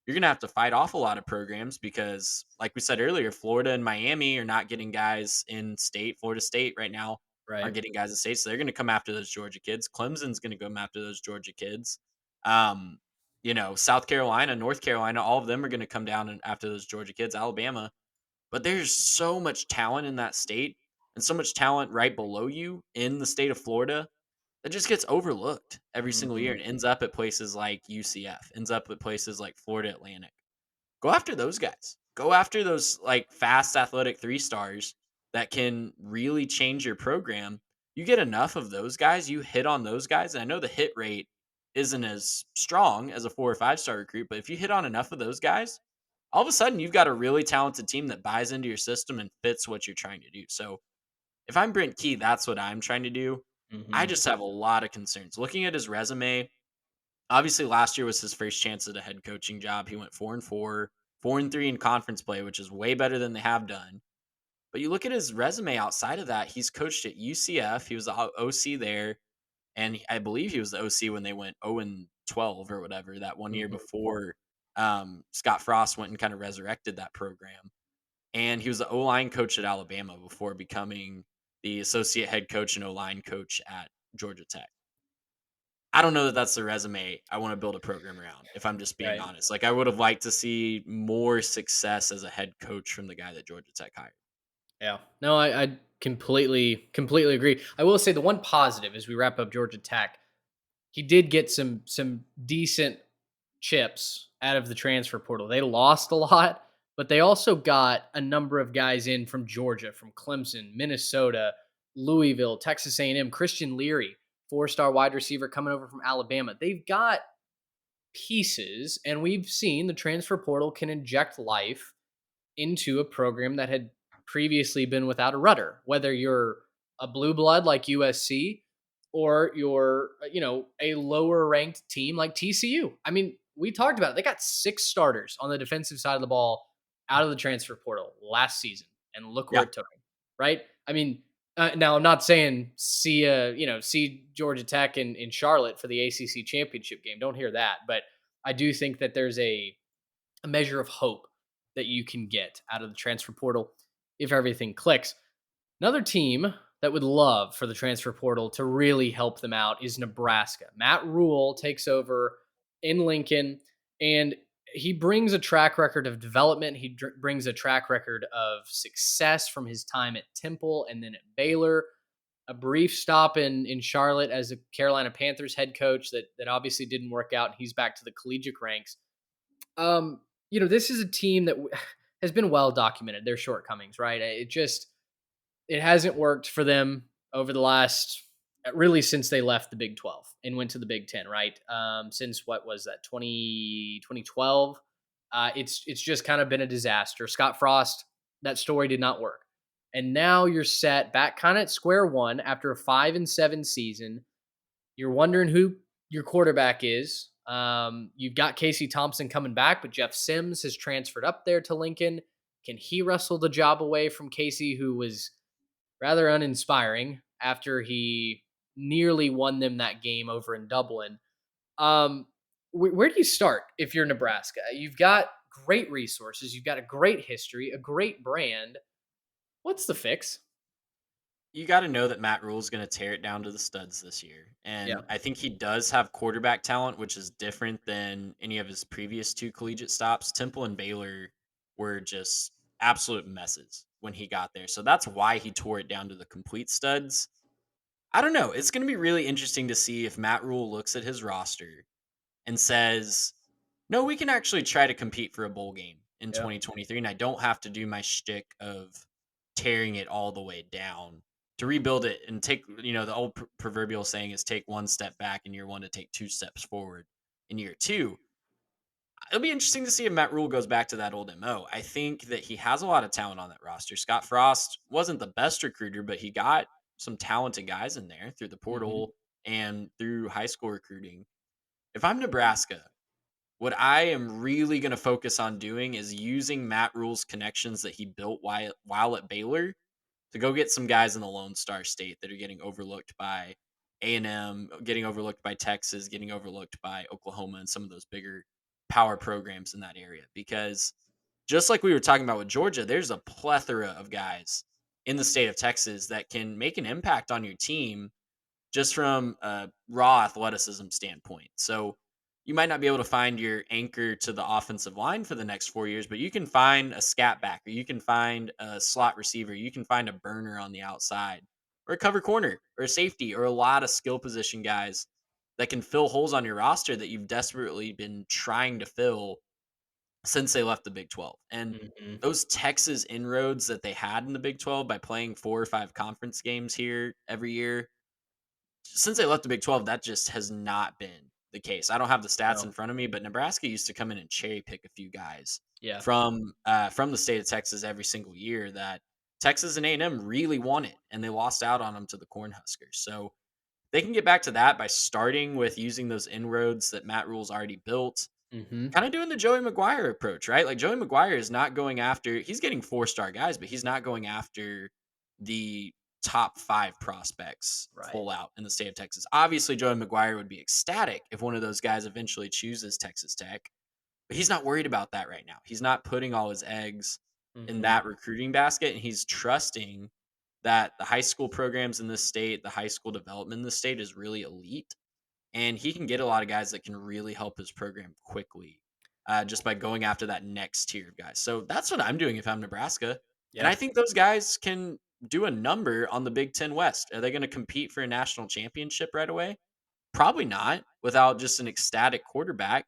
You're going to have to fight off a lot of programs because, like we said earlier, Florida and Miami are not getting guys in state. Florida State right now aren't Right. getting guys in state. So they're going to come after those Georgia kids. Clemson's going to come after those Georgia kids. South Carolina, North Carolina, all of them are going to come down and after those Georgia kids, Alabama. But there's so much talent in that state and so much talent right below you in the state of Florida that just gets overlooked every single year Mhm. and ends up at places like UCF, ends up at places like Florida Atlantic. Go after those guys. Go after those like fast athletic 3 stars that can really change your program. You get enough of those guys, you hit on those guys. And I know the hit rate isn't as strong as a 4 or 5 star recruit, but if you hit on enough of those guys, all of a sudden you've got a really talented team that buys into your system and fits what you're trying to do. So if I'm Brent Key, that's what I'm trying to do. I Mhm. just have a lot of concerns. Looking at his resume, obviously last year was his first chance at a head coaching job. He went 4-4, 4-3 in conference play, which is way better than they have done. But you look at his resume outside of that, he's coached at UCF. He was the OC there. And I believe he was the OC when they went 0-12 or whatever that one year Mhm. before Scott Frost went and kind of resurrected that program. And he was the O-line coach at Alabama before becoming the associate head coach and O-line coach at Georgia Tech. I don't know that that's the resume I want to build a program around, if I'm just being Right. honest. Like, I would have liked to see more success as a head coach from the guy that Georgia Tech hired. Yeah. No, I completely agree. I will say the one positive as we wrap up Georgia Tech, he did get some decent chips out of the transfer portal. They lost a lot, but they also got a number of guys in from Georgia, from Clemson, Minnesota, Louisville, Texas A&M, Christian Leary, 4-star wide receiver coming over from Alabama. They've got pieces, and we've seen the transfer portal can inject life into a program that had previously been without a rudder, whether you're a blue blood like USC or you're, a lower ranked team like TCU. I mean, we talked about it. They got 6 starters on the defensive side of the ball out of the transfer portal last season, and look where Yeah. it took them, right? I mean, now I'm not saying see Georgia Tech in Charlotte for the ACC championship game. Don't hear that, but I do think that there's a measure of hope that you can get out of the transfer portal if everything clicks. Another team that would love for the transfer portal to really help them out is Nebraska. Matt Rule takes over in Lincoln, and he brings a track record of development. He brings a track record of success from his time at Temple and then at Baylor. A brief stop in Charlotte as a Carolina Panthers head coach that obviously didn't work out. And he's back to the collegiate ranks. This is a team that has been well documented, their shortcomings, right? It hasn't worked for them over the last really since they left the Big 12 and went to the Big 10, right? Since what was that 2012? It's just kind of been a disaster. Scott Frost, that story did not work. And now you're set back kind of at square one after a 5-7 season. You're wondering who your quarterback is. You've got Casey Thompson coming back, but Jeff Sims has transferred up there to Lincoln. Can he wrestle the job away from Casey, who was rather uninspiring after he nearly won them that game over in Dublin. Um, where do you start if you're Nebraska? You've got great resources, you've got a great history, a great brand. What's the fix? You got to know that Matt Rule is going to tear it down to the studs this year. Yeah. And I think he does have quarterback talent, which is different than any of his previous two collegiate stops. Temple and Baylor were just absolute messes when he got there. So that's why he tore it down to the complete studs. I don't know. It's going to be really interesting to see if Matt Rule looks at his roster and says, no, we can actually try to compete for a bowl game in Yeah. 2023. And I don't have to do my shtick of tearing it all the way down to rebuild it and take, the old proverbial saying is take one step back in year one to take two steps forward in year two. It'll be interesting to see if Matt Rule goes back to that old MO. I think that he has a lot of talent on that roster. Scott Frost wasn't the best recruiter, but he got some talented guys in there through the Hmm. portal and through high school recruiting. If I'm Nebraska, what I am really going to focus on doing is using Matt Rule's connections that he built while at Baylor to go get some guys in the Lone Star State that are getting overlooked by A&M, getting overlooked by Texas, getting overlooked by Oklahoma and some of those bigger power programs in that area. Because just like we were talking about with Georgia, there's a plethora of guys in the state of Texas that can make an impact on your team just from a raw athleticism standpoint. So you might not be able to find your anchor to the offensive line for the next 4 years, but you can find a scat back, or you can find a slot receiver, you can find a burner on the outside, or a cover corner, or a safety, or a lot of skill position guys that can fill holes on your roster that you've desperately been trying to fill since they left the Big 12. And Hmm. those Texas inroads that they had in the Big 12 by playing 4 or 5 conference games here every year, since they left the Big 12, that just has not been the case. I don't have the stats No. in front of me, but Nebraska used to come in and cherry pick a few guys Yeah. from the state of Texas every single year that Texas and A&M really wanted, and they lost out on them to the Cornhuskers. So they can get back to that by starting with using those inroads that Matt Rule's already built, Hmm. kind of doing the Joey McGuire approach, right? Like Joey McGuire is not going after, he's getting 4-star guys, but he's not going after the top 5 prospects Right. full out in the state of Texas. Obviously, Joey McGuire would be ecstatic if one of those guys eventually chooses Texas Tech, but he's not worried about that right now. He's not putting all his eggs in Hmm. that recruiting basket, and he's trusting that the high school programs in this state, the high school development in this state is really elite, and he can get a lot of guys that can really help his program quickly, just by going after that next tier of guys. So that's what I'm doing if I'm Nebraska, and Yeah. I think those guys can do a number on the Big Ten West. Are they going to compete for a national championship right away? Probably not, without just an ecstatic quarterback,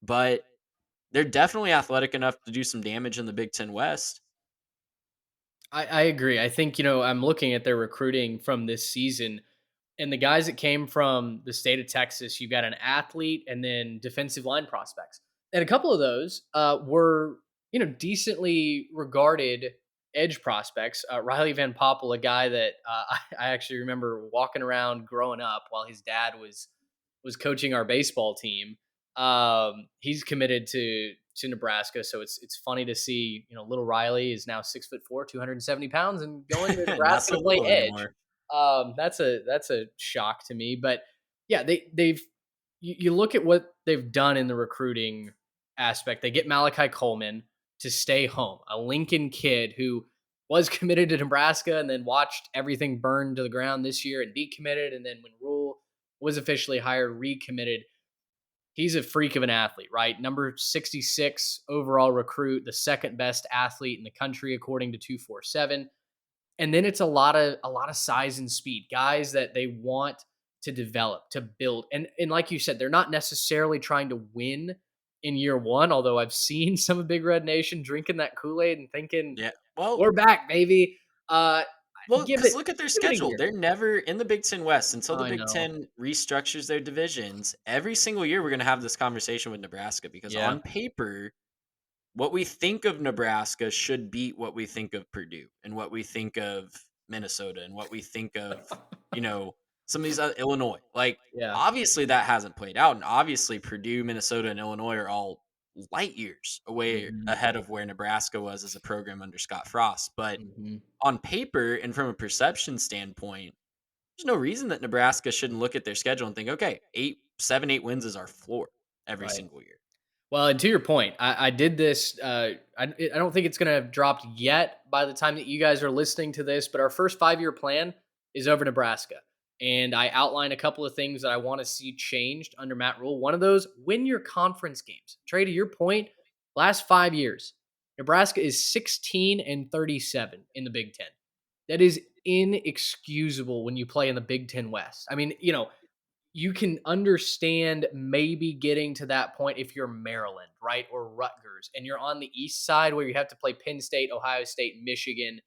but they're definitely athletic enough to do some damage in the Big Ten West. I agree. I think, I'm looking at their recruiting from this season. And the guys that came from the state of Texas, you've got an athlete and then defensive line prospects. And a couple of those were, decently regarded edge prospects. Riley Van Poppel, a guy that I actually remember walking around growing up while his dad was coaching our baseball team. He's committed to Nebraska, so it's funny to see. Little Riley is now 6'4", 270 pounds, and going to Not Nebraska so to play little edge. anymore. That's a shock to me, but yeah, they've you look at what they've done in the recruiting aspect. They get Malachi Coleman to stay home, a Lincoln kid who was committed to Nebraska and then watched everything burn to the ground this year and decommitted, and then when Rule was officially hired, recommitted. He's a freak of an athlete, right? Number 66 overall recruit, the second best athlete in the country according to 247. And then it's a lot of size and speed, guys that they want to develop, to build. And like you said, they're not necessarily trying to win in year one, although I've seen some of Big Red Nation drinking that Kool-Aid and thinking, Yeah. Well, we're back, baby. Uh Well, give because it look at their give it a schedule. year. They're never in the Big Ten West until the I Big know. Ten restructures their divisions. Every single year, we're going to have this conversation with Nebraska because Yeah. on paper, what we think of Nebraska should beat what we think of Purdue and what we think of Minnesota and what we think of, you know, some of these other Illinois. Like, Yeah. obviously, that hasn't played out. And obviously, Purdue, Minnesota, and Illinois are all light years away Mhm. ahead of where Nebraska was as a program under Scott Frost. But Mhm. on paper and from a perception standpoint, there's no reason that Nebraska shouldn't look at their schedule and think, okay, 8 wins is our floor every Right. single year. Well, and to your point, I did this. I don't think it's going to have dropped yet by the time that you guys are listening to this, but our first 5 year plan is over Nebraska. And I outline a couple of things that I want to see changed under Matt Rule. One of those, win your conference games. Trey, to your point, last 5 years, Nebraska is 16-37 in the Big Ten. That is inexcusable when you play in the Big Ten West. I mean, you can understand maybe getting to that point if you're Maryland, right? Or Rutgers, and you're on the east side where you have to play Penn State, Ohio State, Michigan,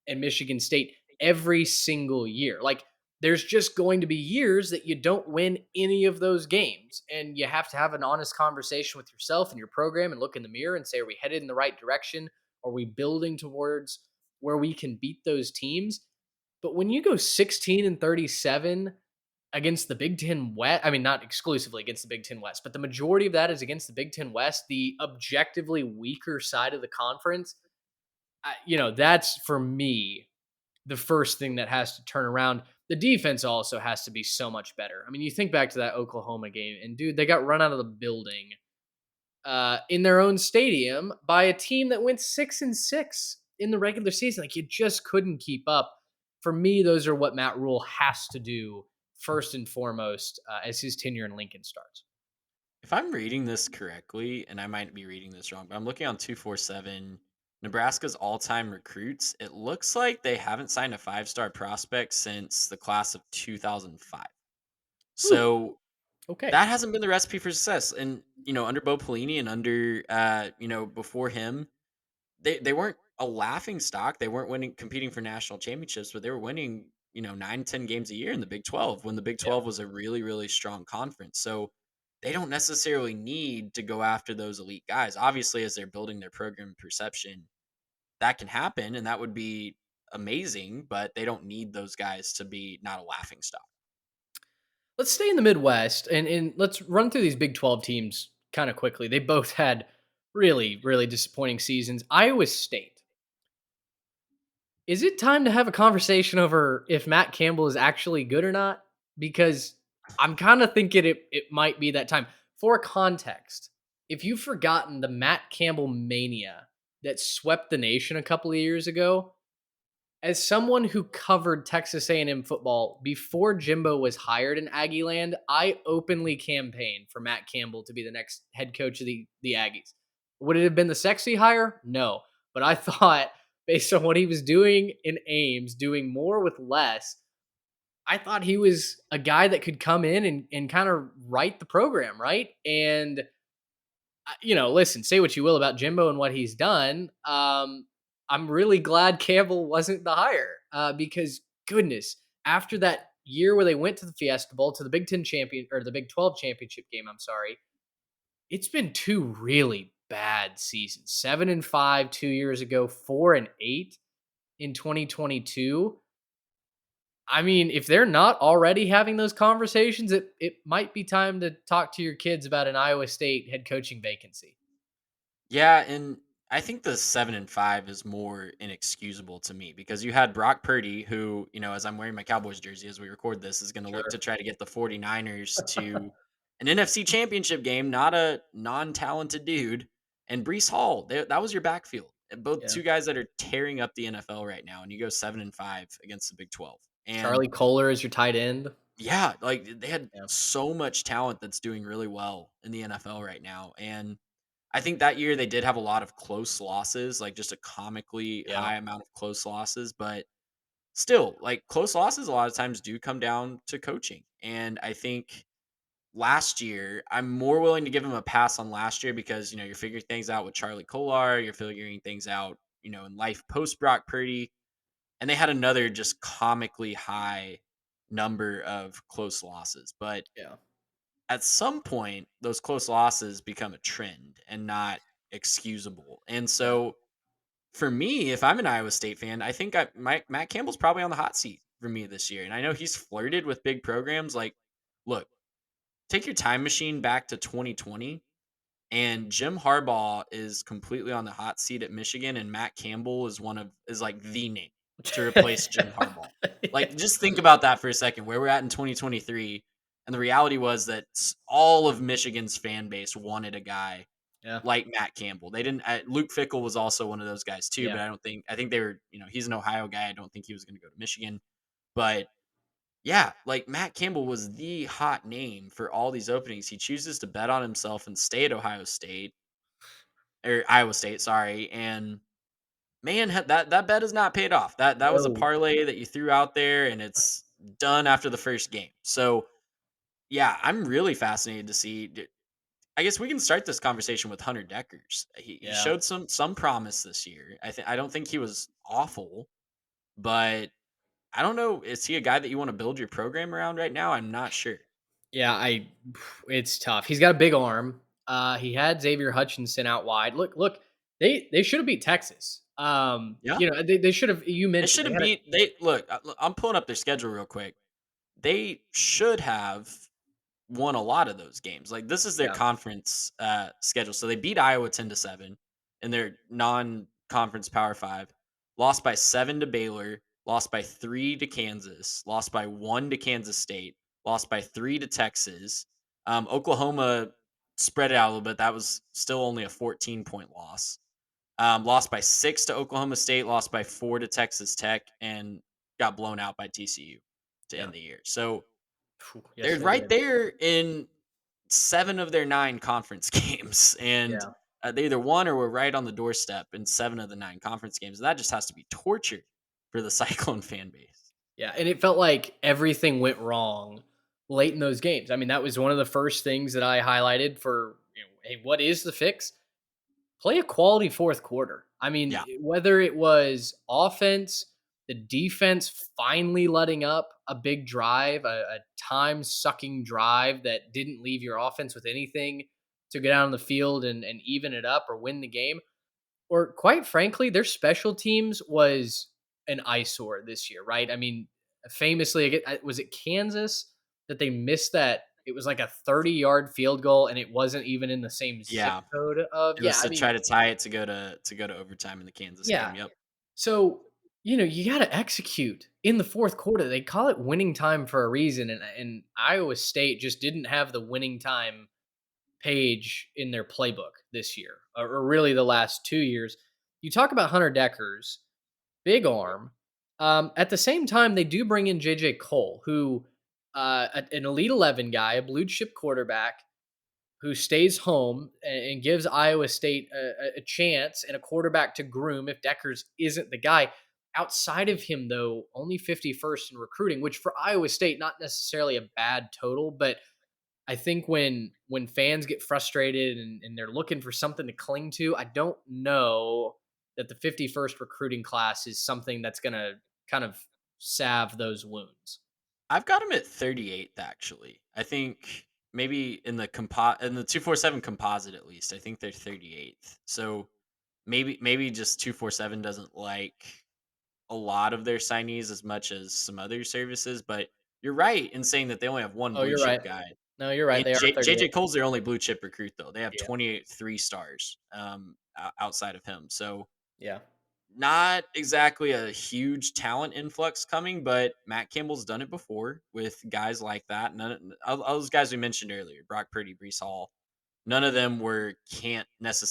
and Michigan State every single year. Like, there's just going to be years that you don't win any of those games. And you have to have an honest conversation with yourself and your program and look in the mirror and say, are we headed in the right direction? Are we building towards where we can beat those teams? But when you go 16-37 against the Big Ten West, I mean, not exclusively against the Big Ten West, but the majority of that is against the Big Ten West, the objectively weaker side of the conference. That's for me the first thing that has to turn around. The defense also has to be so much better. I mean, you think back to that Oklahoma game, and dude, they got run out of the building in their own stadium by a team that went 6-6 in the regular season. Like, you just couldn't keep up. For me, those are what Matt Rule has to do first and foremost as his tenure in Lincoln starts. If I'm reading this correctly, and I might be reading this wrong, but I'm looking on 247, Nebraska's all time recruits. It looks like they haven't signed a 5-star prospect since the class of 2005. Ooh, So okay. that hasn't been the recipe for success. And, under Bo Pelini and under, before him, they weren't a laughing stock. They weren't winning, competing for national championships, but they were winning, 9, 10 games a year in the Big 12 when the Big Yeah. 12 was a really, really strong conference. So they don't necessarily need to go after those elite guys. Obviously, as they're building their program perception, that can happen and that would be amazing, but they don't need those guys to be not a laughing stock. Let's stay in the Midwest and let's run through these Big 12 teams kind of quickly. They both had really, really disappointing seasons. Iowa State. Is it time to have a conversation over if Matt Campbell is actually good or not? Because I'm kind of thinking it might be that time. For context, if you've forgotten the Matt Campbell mania that swept the nation a couple of years ago, as someone who covered Texas A&M football before Jimbo was hired in Aggie Land, I openly campaigned for Matt Campbell to be the next head coach of the Aggies. Would it have been the sexy hire? No. But I thought, based on what he was doing in Ames, doing more with less, I thought he was a guy that could come in and kind of right the program, right? And listen, say what you will about Jimbo and what he's done. I'm really glad Campbell wasn't the hire because goodness, after that year where they went to the Fiesta Bowl to the Big Ten champion or the Big 12 championship game, I'm sorry, it's been two really bad seasons. 7-5 2 years ago, 4-8 in 2022. I mean, if they're not already having those conversations, it might be time to talk to your kids about an Iowa State head coaching vacancy. Yeah, and I think the 7-5 is more inexcusable to me because you had Brock Purdy, who, as I'm wearing my Cowboys jersey as we record this, is going to look Sure. to try to get the 49ers to an NFC championship game, not a non talented dude. And Brees Hall, that was your backfield. And both Yeah. two guys that are tearing up the NFL right now, and you go 7-5 against the Big 12. And Charlie Kohler is your tight end. yeah, like they had Yeah. so much talent that's doing really well in the NFL right now. And I think that year they did have a lot of close losses, like just a comically Yeah. high amount of close losses, but still, like close losses a lot of times do come down to coaching. And I think last year, I'm more willing to give him a pass on last year because, you're figuring things out with Charlie Kolar, you're figuring things out, in life post Brock Purdy. And they had another just comically high number of close losses. But Yeah. at some point, those close losses become a trend and not excusable. And Yeah. so for me, if I'm an Iowa State fan, I think Matt Campbell's probably on the hot seat for me this year. And I know he's flirted with big programs. Like, look, take your time machine back to 2020, and Jim Harbaugh is completely on the hot seat at Michigan, and Matt Campbell is like the name. to replace Jim Harbaugh. Like, just think about that for a second, where we're at in 2023. And the reality was that all of Michigan's fan base wanted a guy Yeah. like Matt Campbell. They didn't. Luke Fickle was also one of those guys too, but Yeah. I think they were. He's an Ohio guy. I don't think he was going to go to Michigan. But yeah, like Matt Campbell was the hot name for all these openings. He chooses to bet on himself and stay at Ohio State or Iowa State. Sorry, and man, that bet is not paid off. That was a No. parlay that you threw out there, and it's done after the first game. So yeah, I'm really fascinated to see. I guess we can start this conversation with Hunter Deckers. He Yeah. showed some promise this year. I don't think he was awful, but I don't know. Is he a guy that you want to build your program around right now? I'm not sure. Yeah, it's tough. He's got a big arm. He had Xavier Hutchinson out wide. Look, they should have beat Texas. Yeah, They should have. You they mentioned should they have had a beat. They look. I'm pulling up their schedule real quick. They should have won a lot of those games. Like, this is their yeah, conference schedule. So they beat Iowa 10-7 in their non-conference Power 5, lost by 7 to Baylor, lost by 3 to Kansas, lost by 1 to Kansas State, lost by 3 to Texas. Oklahoma spread it out a little bit. That was still only a 14-point loss. Lost by 6 to Oklahoma State, lost by 4 to Texas Tech, and got blown out by TCU to yeah. end the year. So Yes, they're they right did. there in 7 of their 9 conference games, and Yeah. they either won or were right on the doorstep in 7 of the 9 conference games. That just has to be torture for the Cyclone fan base. Yeah, and it felt like everything went wrong late in those games. I mean, that was one of the first things that I highlighted for, hey, what is the fix? Play a quality fourth quarter. I mean, Yeah, whether it was offense, the defense finally letting up a big drive, a time sucking drive that didn't leave your offense with anything to go down the field and even it up or win the game, or quite frankly, their special teams was an eyesore this year, right? I mean, famously, was it Kansas that they missed that? It was like a 30-yard field goal, and it wasn't even in the same zip yeah. code of. It Yeah, was I to mean, try to tie it to go to overtime in the Kansas yeah. game. Yep. So you got to execute in the fourth quarter. They call it winning time for a reason, and Iowa State just didn't have the winning time page in their playbook this year, or really the last 2 years. You talk about Hunter Deckers, big arm. At the same time, they do bring in JJ Cole, who an Elite 11 guy, a blue chip quarterback who stays home and gives Iowa State a chance and a quarterback to groom if Deckers isn't the guy. Outside of him, though, only 51st in recruiting, which for Iowa State, not necessarily a bad total, but I think when fans get frustrated and they're looking for something to cling to, I don't know that the 51st recruiting class is something that's going to kind of salve those wounds. I've got him at 38th actually. I think maybe in the 247 composite at least. I think they're 38th. So maybe just 247 doesn't like a lot of their signees as much as some other services, but you're right in saying that they only have one Oh, blue you're chip right. guy. No, you're right. They are JJ 38. Cole's their only blue chip recruit though. They have Yeah. 28 3 stars outside of him. So Yeah. not exactly a huge talent influx coming, but Matt Campbell's done it before with guys like that. All those guys we mentioned earlier, Brock Purdy, Brees Hall, none of them were can't miss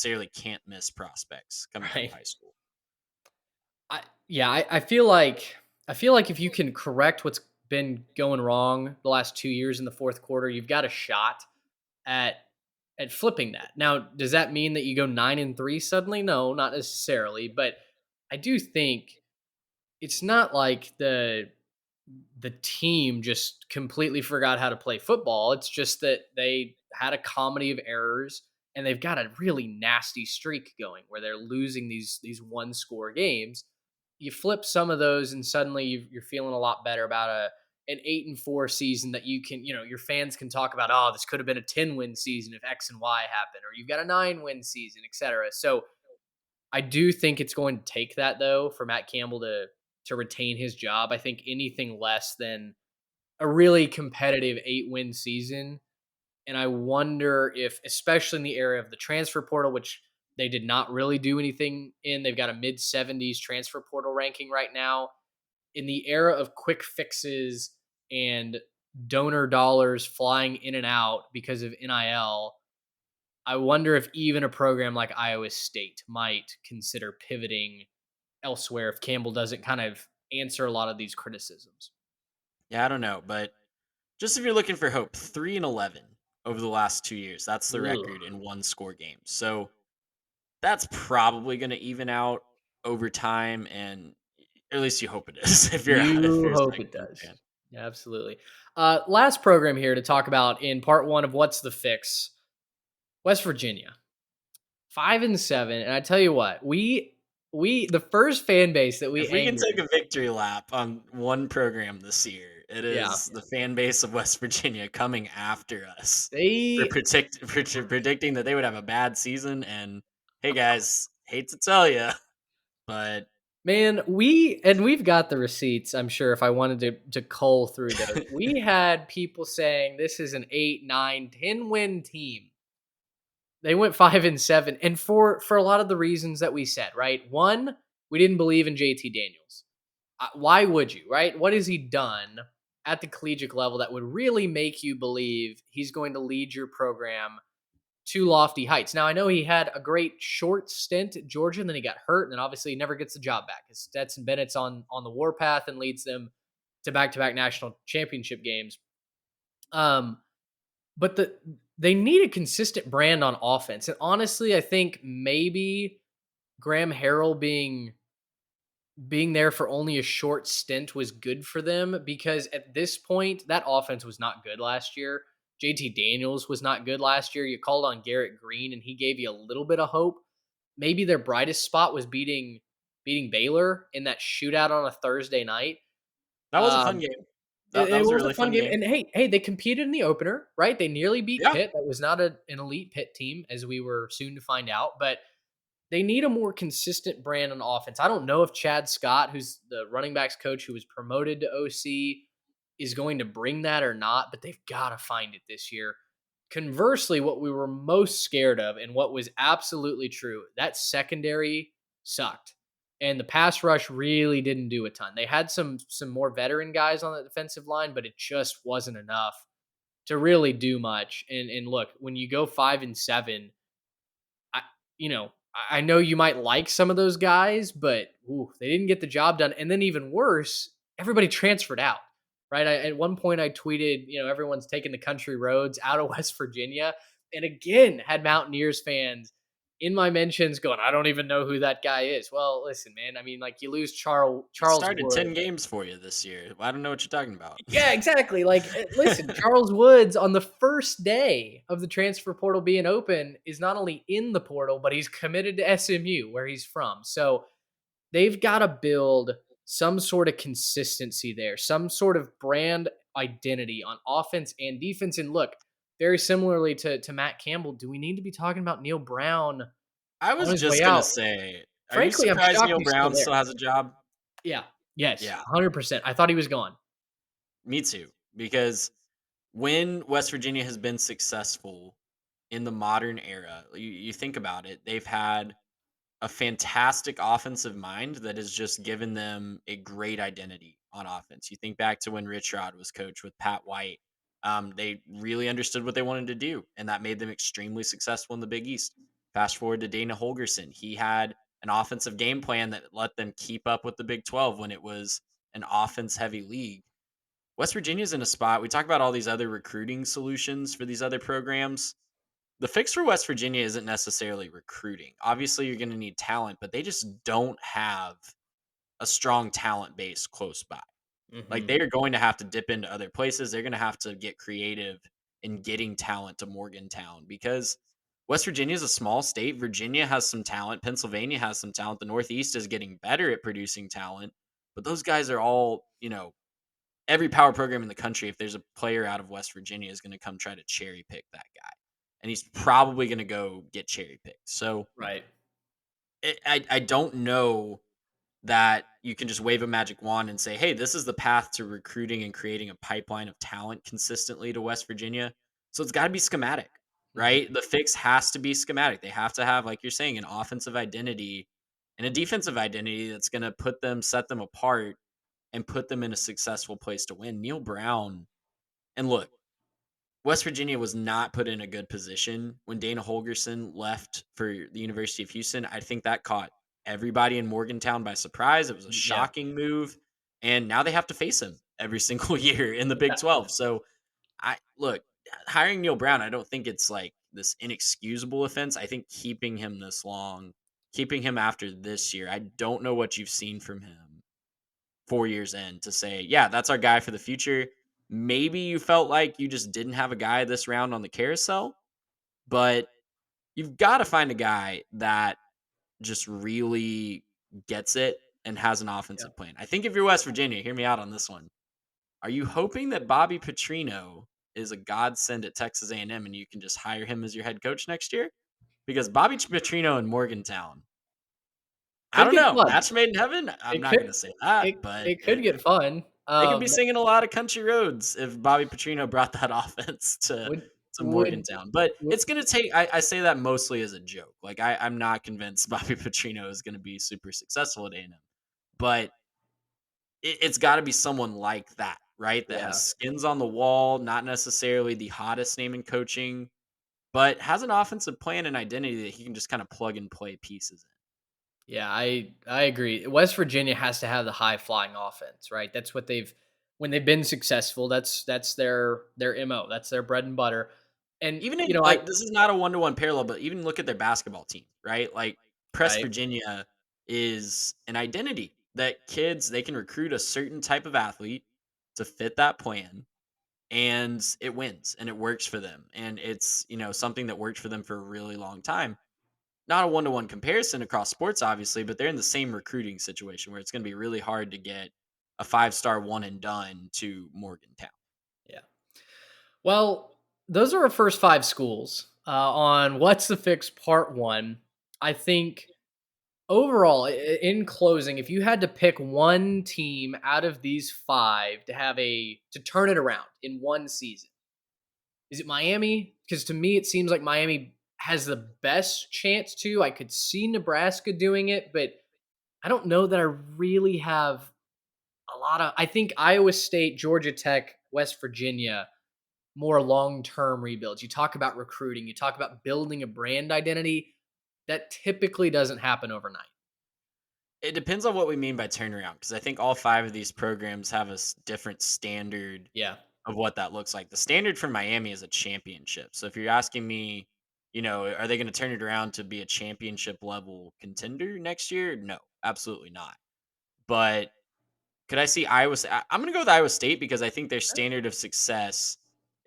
prospects coming out of Right. high school. I feel like if you can correct what's been going wrong the last 2 years in the fourth quarter, you've got a shot at flipping that. Now, does that mean that you go 9-3 suddenly? No, not necessarily. But I do think it's not like the team just completely forgot how to play football. It's just that they had a comedy of errors and they've got a really nasty streak going where they're losing these one score games. You flip some of those and suddenly you're feeling a lot better about an 8-4 season that you can, your fans can talk about, oh, this could have been a 10-win season if X and Y happen, or you've got a 9-win season, etc. So I do think it's going to take that though for Matt Campbell to retain his job. I think anything less than a really competitive 8-win season. And I wonder if, especially in the area of the transfer portal, which they did not really do anything in, they've got a mid 70s transfer portal ranking right now. in the era of quick fixes and donor dollars flying in and out because of NIL, I wonder if even a program like Iowa State might consider pivoting elsewhere if Campbell doesn't kind of answer a lot of these criticisms. Yeah, I don't know, but just if you're looking for hope, 3-11 over the last 2 years. That's the Ugh. record in one score games. So that's probably going to even out over time, and at least you hope it is if You you're a hope it Cyclone does. fan. Yeah, absolutely. Last program here to talk about in part one of What's the Fix? West Virginia, 5-7, and I tell you what, we the first fan base that we If we can take angered. a victory lap on one program this year, it Yeah, is the fan base of West Virginia coming after us for, they predicting that they would have a bad season. And hey, guys, hate to tell you, but man, we've got the receipts. I'm sure if I wanted to cull through those, we had people saying this is an 8, 9, 10 win team. They went 5-7, and for a lot of the reasons that we said, right? One, we didn't believe in JT Daniels. Why would you, right? What has he done at the collegiate level that would really make you believe he's going to lead your program to lofty heights? Now, I know he had a great short stint at Georgia, and then he got hurt, and then obviously he never gets the job back. Stetson Bennett's on the warpath and leads them to back-to-back national championship games. But they need a consistent brand on offense, and honestly, I think maybe Graham Harrell being there for only a short stint was good for them because at this point, that offense was not good last year. JT Daniels was not good last year. You called on Garrett Green and he gave you a little bit of hope. Maybe their brightest spot was beating Baylor in that shootout on a Thursday night. that was a fun Um, game. it, That it was a was a really fun fun game, game. and hey, they competed in the opener, right? They nearly beat Yeah, Pitt. That was not an elite Pitt team, as we were soon to find out, but they need a more consistent brand on offense. I don't know if Chad Scott, who's the running backs coach who was promoted to OC, is going to bring that or not, but they've got to find it this year. Conversely, what we were most scared of and what was absolutely true, that secondary sucked. And the pass rush really didn't do a ton. They had some more veteran guys on the defensive line, but it just wasn't enough to really do much. And look, when you go 5-7, I you know, I know you might like some of those guys, but ooh, they didn't get the job done. And then even worse, everybody transferred out. Right? At one point I tweeted, everyone's taking the country roads out of West Virginia. And again, had Mountaineers fans in my mentions going, I don't even know who that guy is. Well, listen, man. I mean, like you lose he Charles started Wood. 10 games for you this year. I don't know what you're talking about. Yeah, exactly. Like, listen, Charles Woods on the first day of the transfer portal being open is not only in the portal, but he's committed to SMU, where he's from. So they've got to build some sort of consistency there, some sort of brand identity on offense and defense. And look, very similarly to Matt Campbell, do we need to be talking about Neil Brown I on was his way just gonna out? say, are you Frankly, I'm surprised shocked Neil he's still Brown there. still has a job? Yeah. Yes. Yeah, 100%. I thought he was gone. me too. Because when West Virginia has been successful in the modern era, you think about it, they've had a fantastic offensive mind that has just given them a great identity on offense. You think back to when Rich Rod was coach with Pat White. They really understood what they wanted to do, and that made them extremely successful in the Big East. Fast forward to Dana Holgerson. He had an offensive game plan that let them keep up with the Big 12 when it was an offense heavy league. West Virginia's in a spot. We talk about all these other recruiting solutions for these other programs. The fix for West Virginia isn't necessarily recruiting. Obviously, you're going to need talent, but they just don't have a strong talent base close by. Like Hmm. they are going to have to dip into other places. They're going to have to get creative in getting talent to Morgantown because West Virginia is a small state. Virginia has some talent. Pennsylvania has some talent. The Northeast is getting better at producing talent, but those guys are all, every power program in the country, if there's a player out of West Virginia, is going to come try to cherry pick that guy. And he's probably going to go get cherry picked. So Right. I don't know that you can just wave a magic wand and say, hey, this is the path to recruiting and creating a pipeline of talent consistently to West Virginia. So it's got to be schematic, Hmm. right? The fix has to be schematic. They have to have, like you're saying, an offensive identity and a defensive identity that's going to set them apart and put them in a successful place to win. Neil Brown, and look, West Virginia was not put in a good position when Dana Holgerson left for the University of Houston. I think that caught everybody in Morgantown by surprise. It was a Yeah. shocking move, and now they have to face him every single year in the Big Yeah. 12. So I look, hiring Neil Brown, I don't think it's like this inexcusable offense. I think keeping him this long, keeping him after this year, I don't know what you've seen from him 4 years in to say, yeah, that's our guy for the future. Maybe you felt like you just didn't have a guy this round on the carousel, but you've got to find a guy that just really gets it and has an Yeah. offensive plan. I think if you're West Virginia, hear me out on this one. Are you hoping that Bobby Petrino is a godsend at Texas A&M and you can just hire him as your head coach next year? Because Bobby Petrino in Morgantown, I Could don't get know, fun. match made in heaven. I'm It not could going to say that, it but it could get fun. they could be singing a lot of country roads if Bobby Petrino brought that offense Would to would Morgantown. But would it's going to take. I say that mostly as a joke. Like I'm not convinced Bobby Petrino is going to be super successful at A&M, but it's got to be someone like that, right? That has Yeah. skins on the wall, not necessarily the hottest name in coaching, but has an offensive plan and identity that he can just kind of plug and play pieces in. Yeah, I agree. West Virginia has to have the high flying offense, right? That's what they've when they've been successful, that's their MO. That's their bread and butter. And Even you in know, I like this is not a one-to-one parallel, but even look at their basketball team, right? Like Press right. Virginia is an identity that kids they can recruit a certain type of athlete to fit that plan and it wins and it works for them. And it's, something that worked for them for a really long time. Not a one-to-one comparison across sports obviously, but they're in the same recruiting situation where it's going to be really hard to get a five-star one and done to Morgantown. Yeah. Well, those are our first five schools. On What's the Fix Part 1, I think overall, in closing, if you had to pick one team out of these five to turn it around in one season, is it Miami? Because to me, it seems like Miami has the best chance to. I could see Nebraska doing it, but I don't know that I really have a lot of. I think Iowa State, Georgia Tech, West Virginia, more long term rebuilds. You talk about recruiting, you talk about building a brand identity. That typically doesn't happen overnight. It depends on what we mean by turnaround, because I think all five of these programs have a different standard Yeah. of what that looks like. The standard for Miami is a championship. So if you're asking me, are they going to turn it around to be a championship level contender next year? No, absolutely not. But could I see Iowa? I'm going to go with Iowa State because I think their standard of success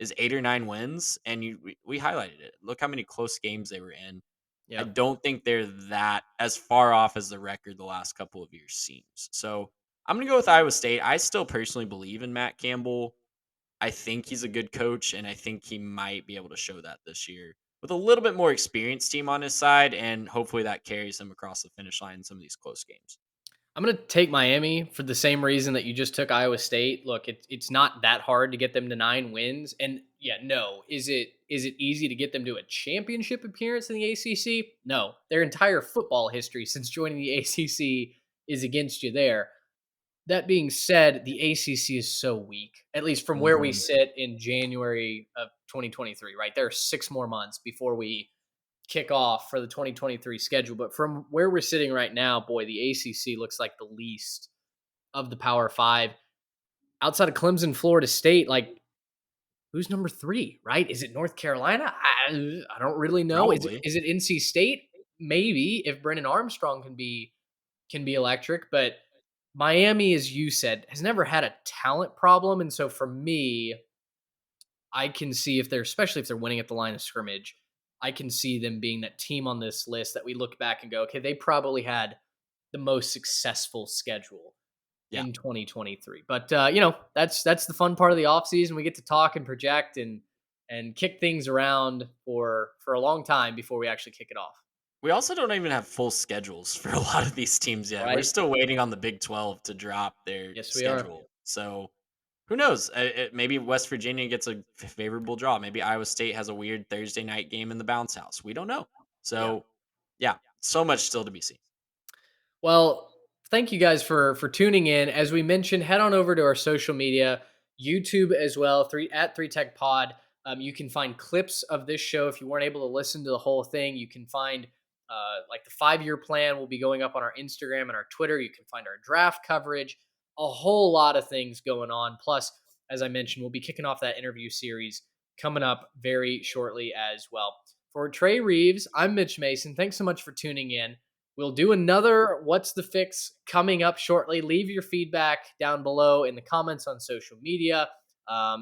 is 8 or 9 wins, and we highlighted it. Look how many close games they were in. I Yeah. don't think they're that as far off as the record the last couple of years seems. So I'm going to go with Iowa State. I still personally believe in Matt Campbell. I think he's a good coach, and I think he might be able to show that this year with a little bit more experienced team on his side, and hopefully that carries him across the finish line in some of these close games. I'm going to take Miami for the same reason that you just took Iowa State. Look, it's not that hard to get them to 9 wins. And yeah, no. Is it easy to get them to a championship appearance in the ACC? No. Their entire football history since joining the ACC is against you there. That being said, the ACC is so weak, at least from where we Mhm. sit in January of 2023, right? There are 6 more months before we kick off for the 2023 schedule. But from where we're sitting right now, boy, the ACC looks like the least of the Power Five. Outside of Clemson, Florida State, like who's number three, right? Is it North Carolina? I don't really know. Is it Probably. is it NC State? Maybe if Brennan Armstrong can be electric, but Miami, as you said, has never had a talent problem. And so for me, I can see especially if they're winning at the line of scrimmage, I can see them being that team on this list that we look back and go, okay, they probably had the most successful schedule Yeah. in 2023. But that's the fun part of the offseason. We get to talk and project and kick things around for a long time before we actually kick it off. We also don't even have full schedules for a lot of these teams yet. We're Right? still waiting on the Big 12 to drop their Yes, we are. schedule. So who knows? Maybe West Virginia gets a favorable draw. Maybe Iowa State has a weird Thursday night game in the bounce house. We don't know. Yeah. So, yeah, so much still to be seen. Well, thank you guys for tuning in. As we mentioned, head on over to our social media, YouTube as well, at 3Tech Pod. You can find clips of this show. If you weren't able to listen to the whole thing, you can find like the 5-year plan will be going up on our Instagram and our Twitter. You can find our draft coverage, a whole lot of things going on. Plus, as I mentioned, we'll be kicking off that interview series coming up very shortly as well. For Trey Reeves, I'm Mitch Mason. Thanks so much for tuning in. We'll do another What's the Fix coming up shortly. Leave your feedback down below in the comments on social media,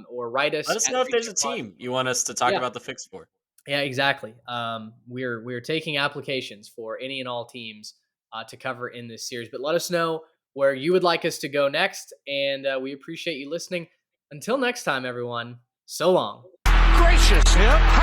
or write us. Let us at know if there's a 3Tech Pod. team you want us to talk Yeah. about the fix for. Yeah, exactly. We're taking applications for any and all teams to cover in this series. But let us know where you would like us to go next, and we appreciate you listening. Until next time, everyone. So long. Gracious him.